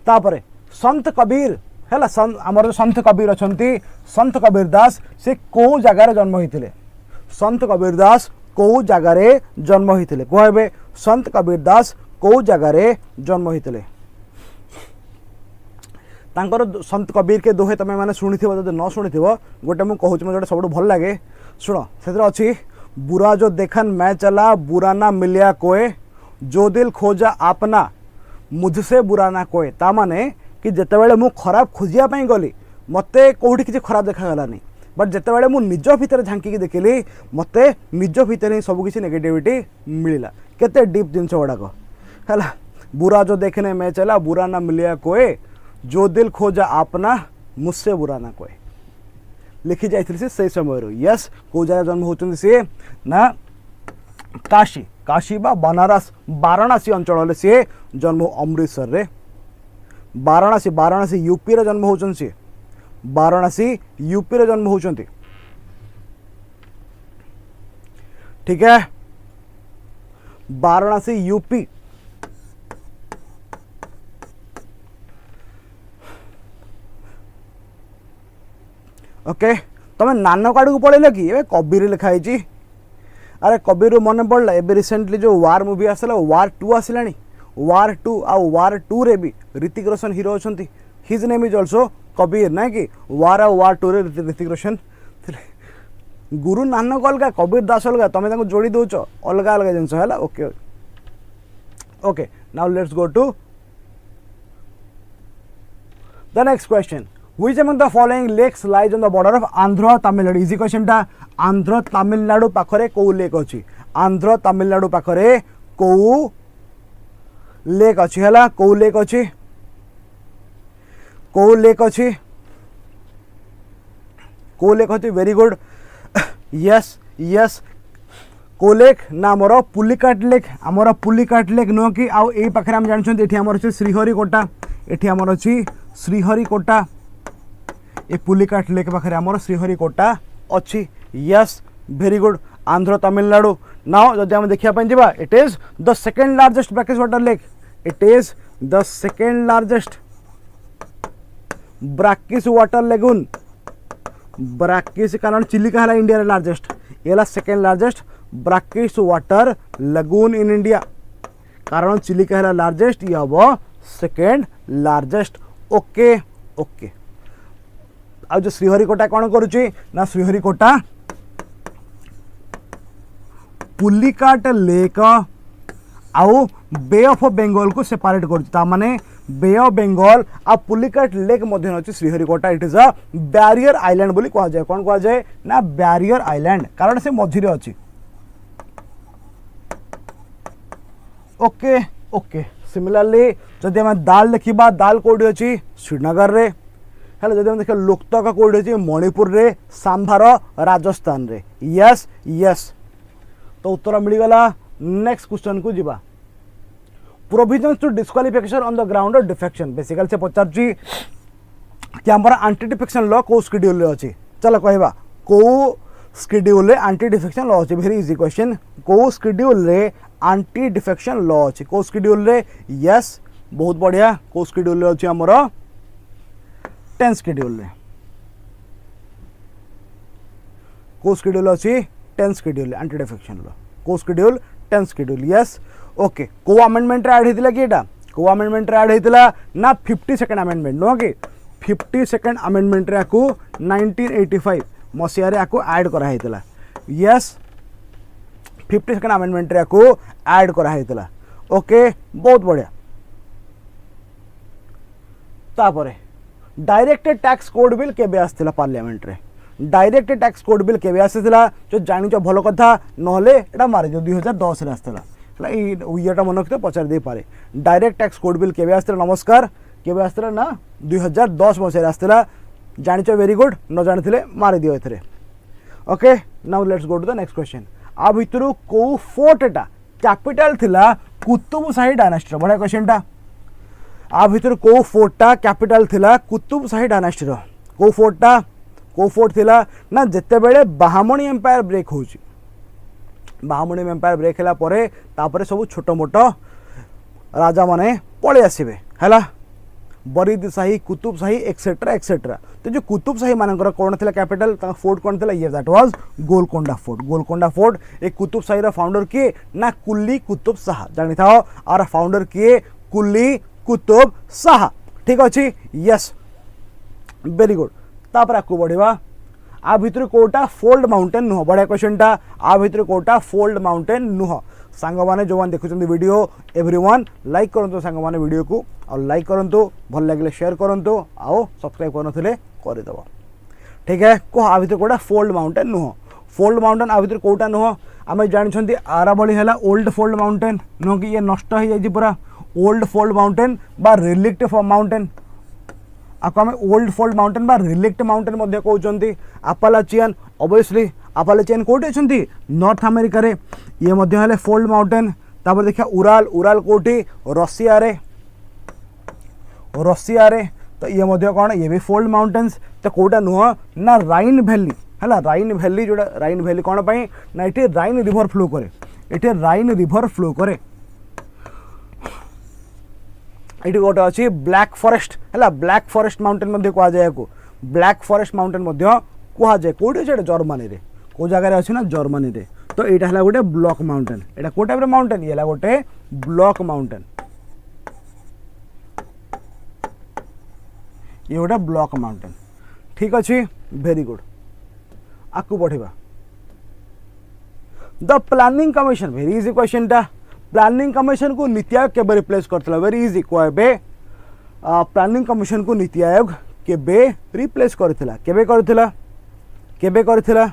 तापरे संत कबीर हैला हमर संत कबीर अछंती संत कबीर दास से को जगह जन्म होइतिले संत कबीर दास को जगार जन्म होते कहबे संत कबीर दास को जगार जन्म होते संत कबीर के दोहे तुम मैंने शुणी जो न शुणी गोटे मुझे कहूँ जो सब भल लगे शुण से अच्छी बुरा जो देखन मैं चला बुरा ना मिलिया कोए जो दिल खोजा आपना मुझसे बुरा ना कोए ता माने कि जितेबाला मु खराब खोजापी गली मते कौटी किसी खराब देखागलानी बट जितेबाला मु निज भितर झांकी देखिली मते निज भितर ही सबकिछि नेगेटिविटी मिलला केते डीप जिनस गुड़ाक है बुरा जो देखने में चला बुरा ना मिलिया कोए जो दिल खोजा आपना मुझसे बुरा ना कोए लिखि जाइथिले से समय यस को जगह जन्म होचंदी से ना काशी काशी बा बनारस वाराणसी अंचल से जन्म अमृतसर रे वाराणसी वाराणसी यूपी रे जन्म होचन से वाराणसी यूपी रे जन्म होचंती ठीक है वाराणसी यूपी ओके तमें नानक आड़ को पढ़ेल कि ए कबीर लिखाई अरे कबीर मन पड़ला एबे रिसेंटली जो वार मूवी आसला वार 2 आसिलानी वार 2 आउ वार 2 रे भी ऋतिक रोशन हीरो अछंती his name is also Kabir ना कि वार आउ वार 2 रे ऋतिक रोशन गुरु नानक अलग कबीर दास अलग तमें ताको जोड़ी दोच अलग अलग जिनस है okay okay now let's go to the next question Which among the following lakes lies on the border of Andhra Tamil Nadu? Easy question टा आंध्र तमिलनाडु पाखरे को लेक अछि आंध्र तमिलनाडु पाखरे को लेक अछि हला को लेक अछि को लेक अछि को लेक अछि वेरी गुड यस यस को लेक ना मोर पुलिकाट लेक हमर पुलिकाट लेक नो कि आ ए पाखरे हम जान छथि एठी हमर अछि श्रीहरिकोटा एठी हमर अछि श्रीहरिकोटा ए पुलिकाट लेक पाखे आमर श्रीहरिकोटा अच्छी yes very good Andhra Tamil Nadu now जदि हम देखिया जावा it is the second largest brackish water lake it is the second largest brackish water lagoon brackish कारण चिलिका है इंडिया लार्जेस्ट ये second largest brackish water lagoon in India कारण चिलिका है लार्जेस्ट ये हम सेकंड लार्जेस्ट ओके ओके आ जो श्रीहरिकोटा कौन करुच्ची ना श्रीहरिकोटा पुलिकाट लेक आउ बे ऑफ बेंगल को सेपरेट कर माने बे of Bengal uh Pulicat lake मध्य अच्छी Sriharikota it is a barrier island बोली कहा जाए कौन कहा जाए ना बैरियर आइलैंड कारण से मझिरे अच्छी ओके ओके सिमिलरली जदि हम दाल देखा दाल कौटी अच्छी श्रीनगर रे हेलो जदि हम देखा लोकतक कौटी अच्छी मणिपुर रे सांभार राजस्थान रे यस यस तो उत्तर मिलगला नेक्स्ट क्वेश्चन को जीवा provision to disqualification on the ground of defection basically से पचारची कि आम एंटी डिफेक्शन लॉ को शेड्यूल अच्छी चलो कहवा को शेड्यूल एंटी डिफेक्शन लॉ अच्छी वेरी इजी क्वेश्चन को शेड्यूल एंटी डिफेक्शन लॉ अच्छी को शेड्यूल यस बहुत बढ़िया को शेड्यूल अच्छी आमर 10 शेड्यूल को शेड्यूल अच्छी 10 शेड्यूल एंटी डिफेक्शन लॉ को शेड्यूल 10 शेड्यूल यस ओके को अमेंडमेंट ऐड होता कि एटा को अमेंडमेंट ऐड होता ना 52nd अमेंडमेंट नुह कि 52nd अमेंडमेंट रे को 1985 मसीह रे को ऐड करा हेतला यस 52nd अमेंडमेंट रे को ऐड करा हेतला ओके बहुत बढ़िया तापरे डायरेक्ट टैक्स कोड बिल केबे आस्थिला पार्लियामेंट रे डायरेक्ट टैक्स कोड बिल केबे आसीथिला जो जानिच भलो कथा नहले एटा मारे जो 2010 रे आस्थिला इटा मन रखते पचार दे पारे डायरेक्ट टैक्स कोड बिल केबे आस्थिला नमस्कार केबे आस्थिला ना 2010 मसीह आस्थिला जानिच वेरी गुड न जानिथिले मारि दियो एथरे okay now let's go to the next question आ भितरु को फोर्ट एटा कैपिटल थिला कुतुबशाही डायनास्टी बड़ा क्वेश्चन टा आ भितर को फोर्टा कैपिटल थिला कुतुबशाही डायनास्टी को फोर्ट थिला ना जेते बेले बाहामणी एम्पायर ब्रेक होची बाहामणी एम्पायर ब्रेक हैला परे तापरे सब छोट मोट राजा माने पळे आसीबे हैला बरीदशाही कुतुबशाही एक्सेट्रा एक्सेट्रा तो जो कुतुबशाही मानकर कौन थिला कैपिटल ता फोर्ट कौन थिला ये दैट वाज गोलकोंडा फोर्ट एक कुतुबशाही रा फाउंडर के ना कुली कुतुब शाह जानि थाओ और फाउंडर के कुली कुतुब शाह ठीक अच्छी यस वेरी गुड तापर आपको बढ़िया आ भितर कोटा फोल्ड माउंटेन नुह बढ़िया क्वेश्चन टा आ भितर कोटा फोल्ड माउंटेन नुह सांग मैंने जो मैंने देखुं वीडियो एवरीवन लाइक करूँ सांग मैंने वीडियो को और लाइक करूँ भल लगे शेयर करूँ आओ सब्सक्राइब करनथिले करदेव ठीक है कह आ भितर कोटा फोल्ड माउंटेन नुह फोल्ड माउंटेन आ भितर कोटा नुह आम जानते आरावली है ओल्ड फोल्ड माउंटेन नुह कि ये नष्ट हो जाए पूरा ओल्ड फोल्ड माउंटेन बा रिलिक्ट माउंटेन आपको आम ओल्ड फोल्ड माउंटेन बा रिलिक्ट माउंटेन मध्य कहते। आपालाचियान ऑब्वियसली आपालाचियान कोठी अच्छी नॉर्थ अमेरिका रे, ये मध्य हेले फोल्ड माउंटेन। तापर देखिए उराल, उराल कोठी रशिया रे, रशिया रे, तो ये मध्य कौन ये भी फोल्ड माउंटेन्स। तो कोटा नुह ना राइन वैली है, राइन वैली जोड़ा राइन वैली कौन पाई ना ये राइन रिवर फ्लो करे, ये राइन रिवर फ्लो करे। ये गोटे अच्छी ब्लैक फॉरेस्ट है, ब्लैक फॉरेस्ट माउंटेन मध्य कह जाए, ब्लैक फॉरेस्ट माउंटेन मध्य कह जाए कौटे अच्छे जर्मनी रे, कौ जगह अच्छी ना जर्मनी रे। तो यहाँ है गोटे ब्लॉक माउंटेन, यहाँ कौ टाइप माउंटेन ये गोटे ब्लॉक माउंटेन, ये गोटे ब्लॉक माउंटेन। ठीक अच्छे वेरी गुड। आकु बढ़िबा the planning commission, very easy question टा। प्लानिंग कमिशन को नीति आयोग केबे रिप्लेस करथिला, वेरी इजी कहबे प्लानिंग कमिशन को नीति आयोग केबे रिप्लेस करथिला, केबे करथिला, केबे करथिला,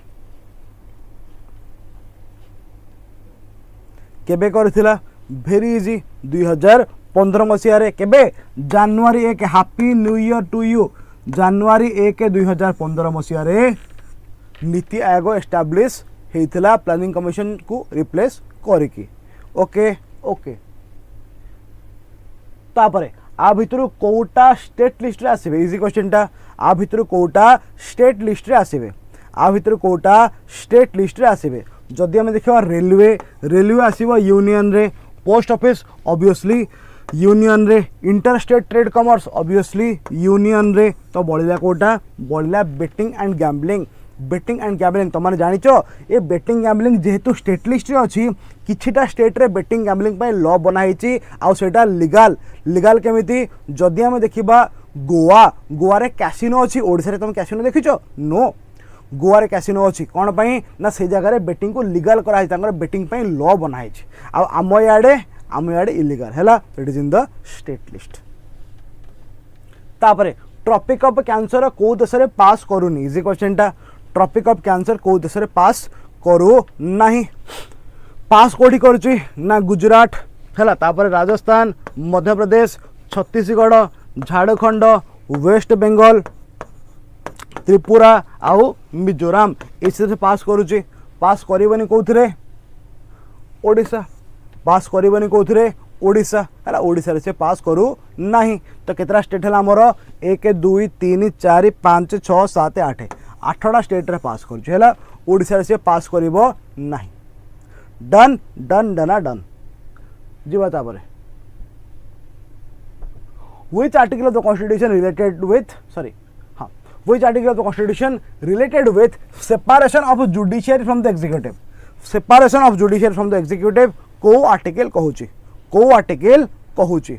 केबे करथिला, वेरी इजी 2015 मसीह रे। केबे जनवरी 1, happy new year to you, जनवरी 1 2015 मसीह रे नीति आयोग एस्टाब्लिश होता प्लानिंग कमिशन को रिप्लेस करके। Okay okay. तापरे आ भितर कोटा स्टेट लिस्ट रे आसीबे, इजी क्वेश्चन टा। आ भितर कोटा स्टेट लिस्ट रे आसीबे, आ भितर कोटा स्टेट लिस्ट रे आसीबे। जदि आम देखा रेलवे, रेलवे आसीबो यूनियन रे, पोस्ट ऑफिस ऑब्वियसली यूनियन रे, inter state trade commerce obviously union रे। तो बढ़िला कोटा, बढ़िला betting and gambling, betting and gambling. तुम जानिच ये बेटिंग गैम्बलिंग जेहेतु स्टेट लिस्ट रे अच्छी, किछिटा स्टेट रे बेटिंग गैम्बलिंग पे लॉ बनाई आउ सेटा लीगल, लीगल केमिति जदि आम देखिबा गोवा, गोवा रे कैसिनो अच्छी, ओडिसा रे तुम कैसिनो देखिछ नो, गोवा रे कैसिनो अच्छी कौन पाई ना से जगह रे बेटिंग को लीगल कराई, तांकर बेटिंग पे लॉ बनाई आ आम याडे इलीगल हैला, it is in the state list. तापरे ट्रॉपिक ऑफ कैंसर को देश रे पास करूनी, इजी क्वेश्चन टा। ट्रॉपिक ऑफ कैंसर को देश रे पास करू नहीं, पास कोठी करूची ना गुजरात हैला, तापरे राजस्थान, मध्य प्रदेश, छत्तीसगढ़, झारखंड, वेस्ट बंगाल, त्रिपुरा आउ मिजोराम इसे पास करुची। पास करबनी कौथिरे ओडिशा, पास करबनी कौथिरे ओडिशा है, ओडिशा से पास करू नहीं। तो केतरा स्टेट है आमर 1 2 3 4 5 6 7 8 8टा स्टेट रे पास करुची है, ओडिशा से पास करिवो नहीं। डन डन डना डन जीवा। तापरे which article of the constitution related with sorry हाँ which article of the constitution related with separation of judiciary from the executive, separation of judiciary from the executive को article कहूची, को article कहूची,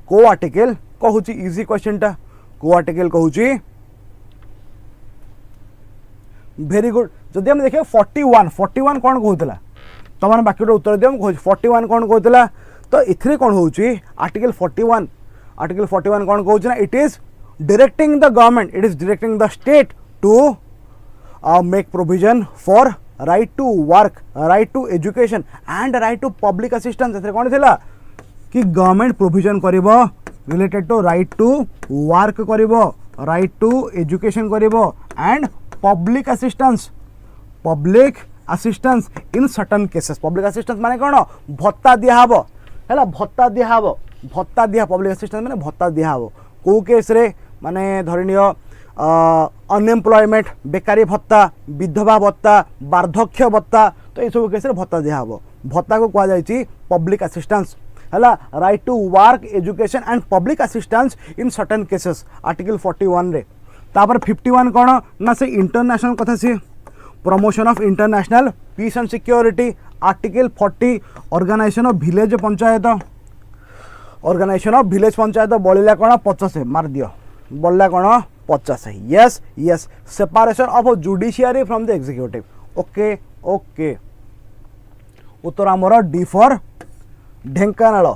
को article कहूची, easy question टा। को article कहूची very good. जदि हम देखिए 41 41 कौन कहूला, तुम बाकी उत्तर दियो, 41 कौन कहूला। तो इथरे कौन होची आर्टिकल 41, आर्टिकल 41 कौन कहूची ना, it is directing the government, it is directing the state to make provision for right to work, right to education and right to public assistance. एथरे कौन थिला कि गवर्नमेंट प्रोविजन करिवो related to right to work करिवो, right to education करिवो and public assistance, public assistance in certain cases. Public assistance माने कौन भत्ता दिया हबो हैला, भत्ता दिया हबो, भत्ता दिया, पब्लिक असिस्टेंस माने भत्ता दिया हबो। को केस रे माने धरिनियो अनएम्प्लॉयमेंट बेकारी भत्ता, विधवा भत्ता, वार्धक्य भत्ता, तो ये सब केस रे भत्ता दिया हबो। भत्ता को कहा जायछि पब्लिक असिस्टेंस हैला, right to work education and public assistance in certain cases article 41 रे। तापर 51 कौन ना से इंटरनेशनल कथा से promotion of international peace and security. Article 40 organisation of village panchayat, organisation of village panchayat बढ़िला कौन 50 मार दियो, बढ़ला कौन 50। Yes yes. Separation of judiciary from the executive. Okay okay, उत्तर आमर डी फॉर ढेंकानाल।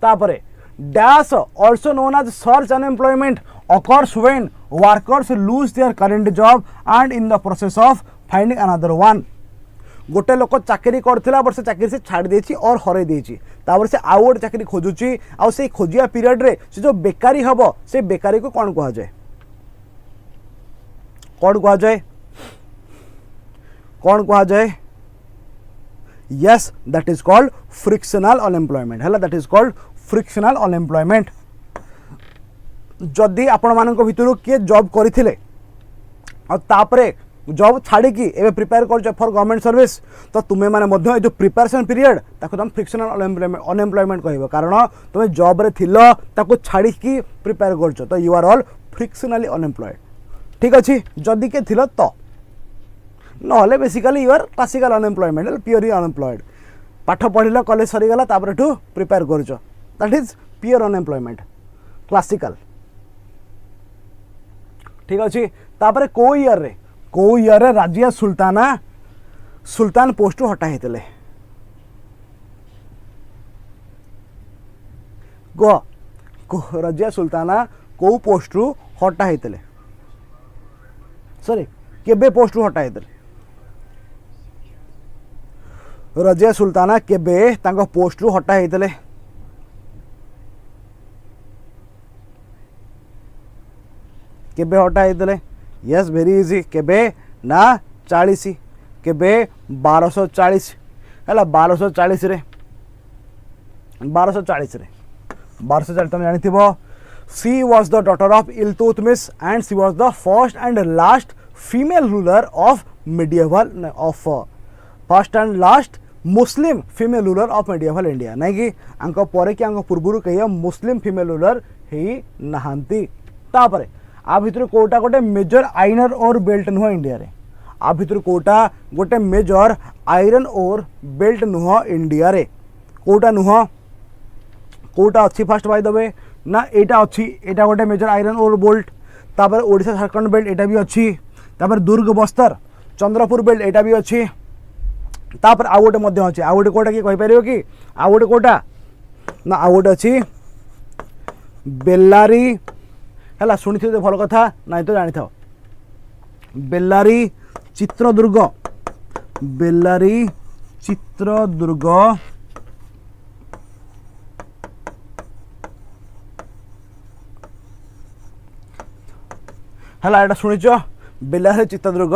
तापरे dash also known as search unemployment occurs when workers lose their current job and in the process of finding another one। गोटे लोक चाकरी करथिला but से चाकरी से छाड़ देछि और हरै देछि तापर से आउ गोटे चाकरी खोजुछि आ से खोजिया पीरियड रे से जो बेकारी हबो से बेकारी को कोन कहा जाय कोन कहा जाय कोन कहा जाय yes that is called frictional unemployment हला that is called frictional unemployment जदि आपण मानक भितरु के जॉब करिथिले और तापरे जॉब छाड़ी की एबे प्रिपेयर कर फॉर गवर्नमेंट सर्विस तो तुम्हें माने मध्य जो प्रिपरेशन पीरियड ताको तुम फ्रिक्शनल अनएम्प्लॉयमेंट कहबो कारण तुम जॉब रे थिलो ताको छाड़ी की प्रिपेयर करछो तो you are all frictionally unemployed ठीक अछि जदि के थिलो तो नहले basically you are classical unemployment purely unemployed पाठ पढ़िल कॉलेज सरीगला तापर ठू प्रिपेयर करछो that is pure unemployment classical ठीक अछि तापर को ईयर रे राजिया सुल्तान पोस्ट हटा हेतले को राजिया सुल्ताना को पोस्ट हटा हेतले सॉरी केबे पोस्ट हटा हेतले रजिया सुल्ताना केबे तांको पोस्ट रु हटा हेतले केबे हटा हेतले यस वेरी इजी केबे ना 40 केबे 1240 हला 1240 रे 1240 तुम जानिथिबो she was the daughter of Iltutmish and she was the first and last female ruler of medieval of first and last Muslim female ruler of medieval India नहीं कि आंको परे कि आंको पूर्वरु कहिया मुस्लिम फीमेल रूलर हेई नहांती तापरे आ भितर कोटा गोटे मेजर आयरन और बेल्ट नुह इंडिया रे आ भितर कोटा गोटे मेजर आयरन और बेल्ट नुह इंडिया रे कोटा नुह कोटा अच्छी फास्ट बाय द वे ना एटा अच्छी एटा गोटे मेजर आयरन और बेल्ट तापर ओडिशा झारखंड बेल्ट एटा भी अच्छी तापर दुर्ग बस्तर चंद्रपुर बेल्ट एटा भी अच्छी तापर आ गोटे मध्य अच्छी आ गोटे कोटा कि कहि परियो कि आ गोटे कोटा ना आ गोटे अच्छी बेल्लारी है शुणी थी भल कथा ना तो जानी था बेल्लारी चित्रदुर्ग है एटा शुणीच बेल्लारी चित्रदुर्ग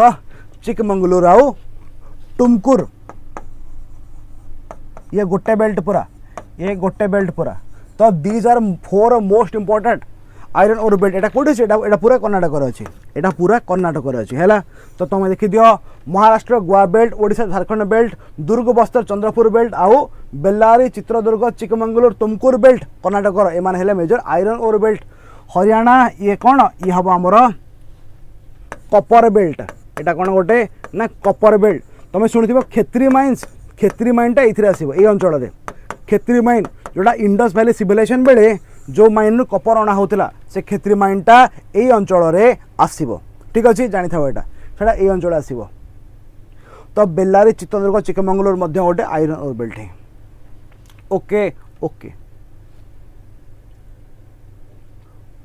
चिकमंगलुर आउ टुमकुर ये गोटे बेल्ट पूरा तो these are 4 most important iron ore belt एटा कोठी एटा पूरा कर्नाटक अच्छी एटा पूरा कर्नाटक अच्छी है तो तुम देखी दियो महाराष्ट्र गोवा बेल्ट ओडिशा झारखंड बेल्ट दुर्ग बस्तर चंद्रपुर बेल्ट आउ बेल्लारी चित्रदुर्ग चिकमंगलुर तुमकुर बेल्ट कर्नाटक एमान हेले major iron ore belt Haryana ये कौन ये हम आमर कपर बेल्ट एटा कौन गोटे ना कपर बेल्ट तुम शुणी खेत्री माइनटा ये आसो ये अंचल खेत्री माइन जोटा इंडस वैली सिविलाइजेशन बेले जो माइन कपर अणा होता से खेत्री माइनटा ये अंचल आसो ठीक अच्छे जानी था यहाँ ये अंचल आसो तो बेल्लारी चित्रदुर्ग चिकमंगलुर मध्य गोटे आयरन और बेल्ट है ओके ओके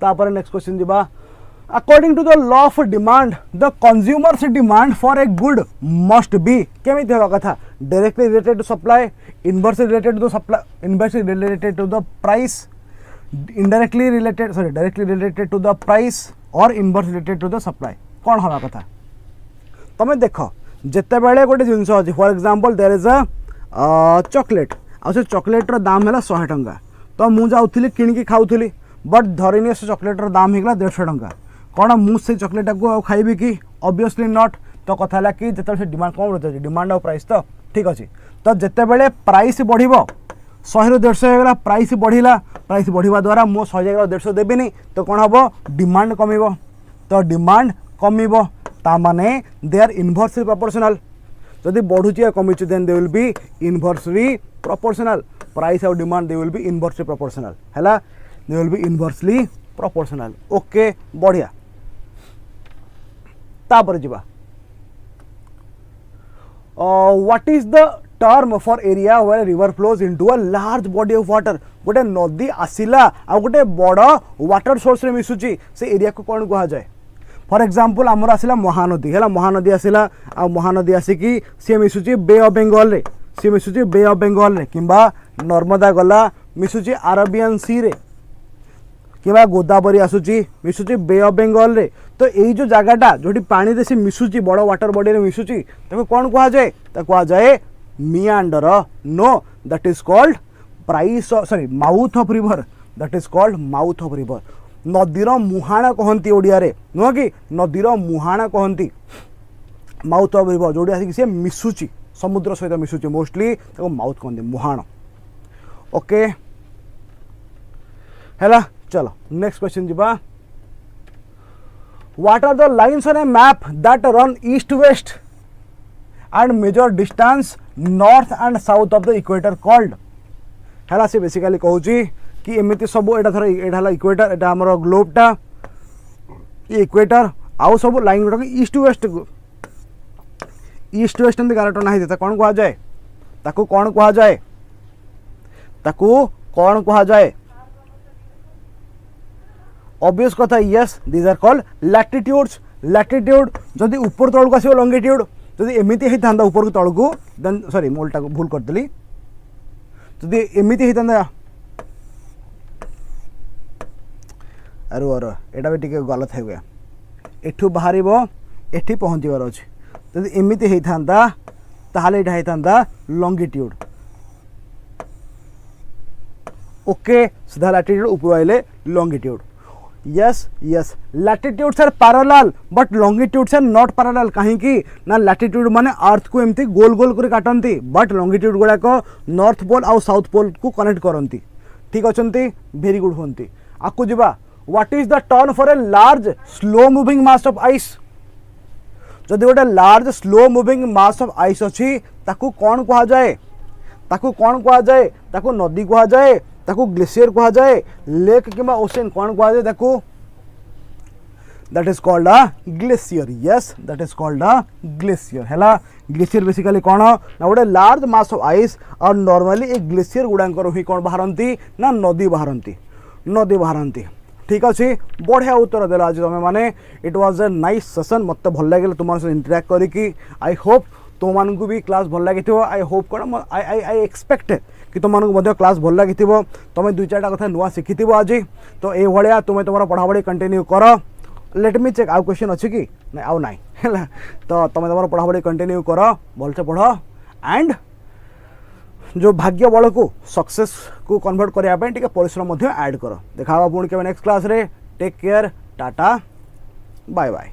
तापर नेक्स्ट क्वेश्चन दिबा according to the law of demand the consumers demand for a good must be केमिति होगा कथा directly related to supply inversely related to supply inversely related to the price directly related to the price or inverse related to the supply कौन होगा कथा तुम देख जिते बड़े गोटे जिनस अच्छी for example there is a chocolate आ से चॉकलेट दाम है 100 टंका तो मुझे जाऊँगी किणिकी खाऊली बट धरनी से चॉकलेट दाम होगा 150 टंका कौन मुझे चॉकलेट को खाइबी कि ऑब्वियसली नॉट तो कथा है कि जिते से डिमांड कम रहते डिमांड और प्राइस तो ठीक अच्छे तो जिते बड़े प्राइस बढ़ 100 ରୁ 150 होगा प्राइस बढ़ा द्वारा मो 100 जगह 150 देवी तो कौन हम डिमांड कमिबो तो डिमांड कमिबो ता माने दे आर इनवर्सली प्रोपोर्शनल जदि बढ़ुची कमिची then they will be inversely proportional price और demand they will be inversely proportional हैला they will be inversely proportional okay बढ़िया तापर जीवा what is the term for area where river flows into a large body of water गोटे नदी आसिला आ गोटे बड़ water source रे मिसुची से एरिया को कौन कहा जाए फॉर एग्जांपल आमर आसला महानदी है, महानदी आसला आ महानदी आसिकी सी मिशुची बे ऑफ बेंगल रे, सी मिशुची बे ऑफ बेंगल रे, किंबा नर्मदा गला मिशुची अरेबियन सी रे, किंबा गोदावरी आसुची मिशुची बे ऑफ बेंगल रे। तो यही जो जगहटा जो पानी रे से मिशुची बड़ वाटर बॉडी रे मिशुची ताको कौन कहा जाए, ताको कहा जाए meander. No, that is called price sorry mouth of river, that is called mouth of river. नदीर मुहाण कहती ओडिया रे, नुह कि नदीर मुहाण कहती माउथ ऑफ रिवर, जोड़ी आसिक सी मिशुची समुद्र सहित मिशुची मोस्टली ताको माउथ कहते मुहाण। ओके हैला, चलो नेक्स्ट क्वेश्चन जीवा। What are the lines on a map that run east west and measure distance north and south of the equator called. हैला से बेसिकली कहूची कि एमती सब एटा थर एटा इक्वेटर, एटा हमर ग्लोबटा ये इक्वेटर आउ सब लाइन गुडा ईस्ट वेस्ट एमती गारट ना देता कौन कहा जाए, ताकू कौन कहा जाए, ताकू कौन कहा जाए। ऑब्वियस कथा, yes these are called latitudes. Latitude जदि ऊपर तलक आसो लंगिट्यूड, जदि एमती होता ऊपर तलक देन सॉरी मोलटा भूल करदेली, जदि एमती होता अरे अरे एटा भी टिके गलत हो गया, एठू बाहर एठी पहुँचबार अच्छे, जदि एमती होता ताहले एटा होता लंगिट्यूड। ओके सीधा लैटिट्यूड ऊपर आइले longitude. Yes yes latitudes are parallel but longitudes are not parallel. कहीं ना लैटिट्यूड माने अर्थ को एमती गोल गोल कर काटती, बट लॉन्गिट्यूड गुड़ाक नॉर्थ पोल आउ साउथ पोल को कनेक्ट करती। ठीक अच्छे, वेरी गुड होती। आकु जीवा, what is the term for a large slow moving mass of ice. जदि गोटे large slow moving mass of ice अच्छी ताकू कौन कहा जाए, ताकू कौन कहा जाए, ताकू नदी कहा जाए, ताकू ग्लेशियर कहा जाए, लेक किंबा ओशन कौन कहा जाए ताकू, that is called a glacier. Yes that is called a glacier. हैला ग्लेशियर बेसिकली कौन ना गोटे लार्ज मास ऑफ आइस और नॉर्मली ए ग्लेशियर गुड़ाकर ही कौन बाहरती ना नदी बाहरती, नदी बाहरती। ठीक अच्छे, बढ़िया उत्तर देला आज तुम मैंने। It was a nice session, मत भल लगे तुम इंटराक्ट करी। आई होप तुम मानू भी क्लास भल लगी। आई होप कौन आई एक्सपेक्ट कि तुम मानू क्लास भल लगी, तुम दुई चार्टा कथा नुआ शिखि आज। तो ये भाया तुम तुम पढ़ापढ़ी कंटिन्यू कर। लेट मी चेक आउ क्वेश्चन अच्छी कि ना आउ नाई है, तो तुम तुम पढ़ापढ़ी कंटिन्यू कर, भलसे पढ़ एंड जो भाग्य बल को सक्सेस को कन्वर्ट करने परिश्रम ऐड कर। देखा पुणी के नेक्स्ट क्लास रे। Take care, tata, bye bye.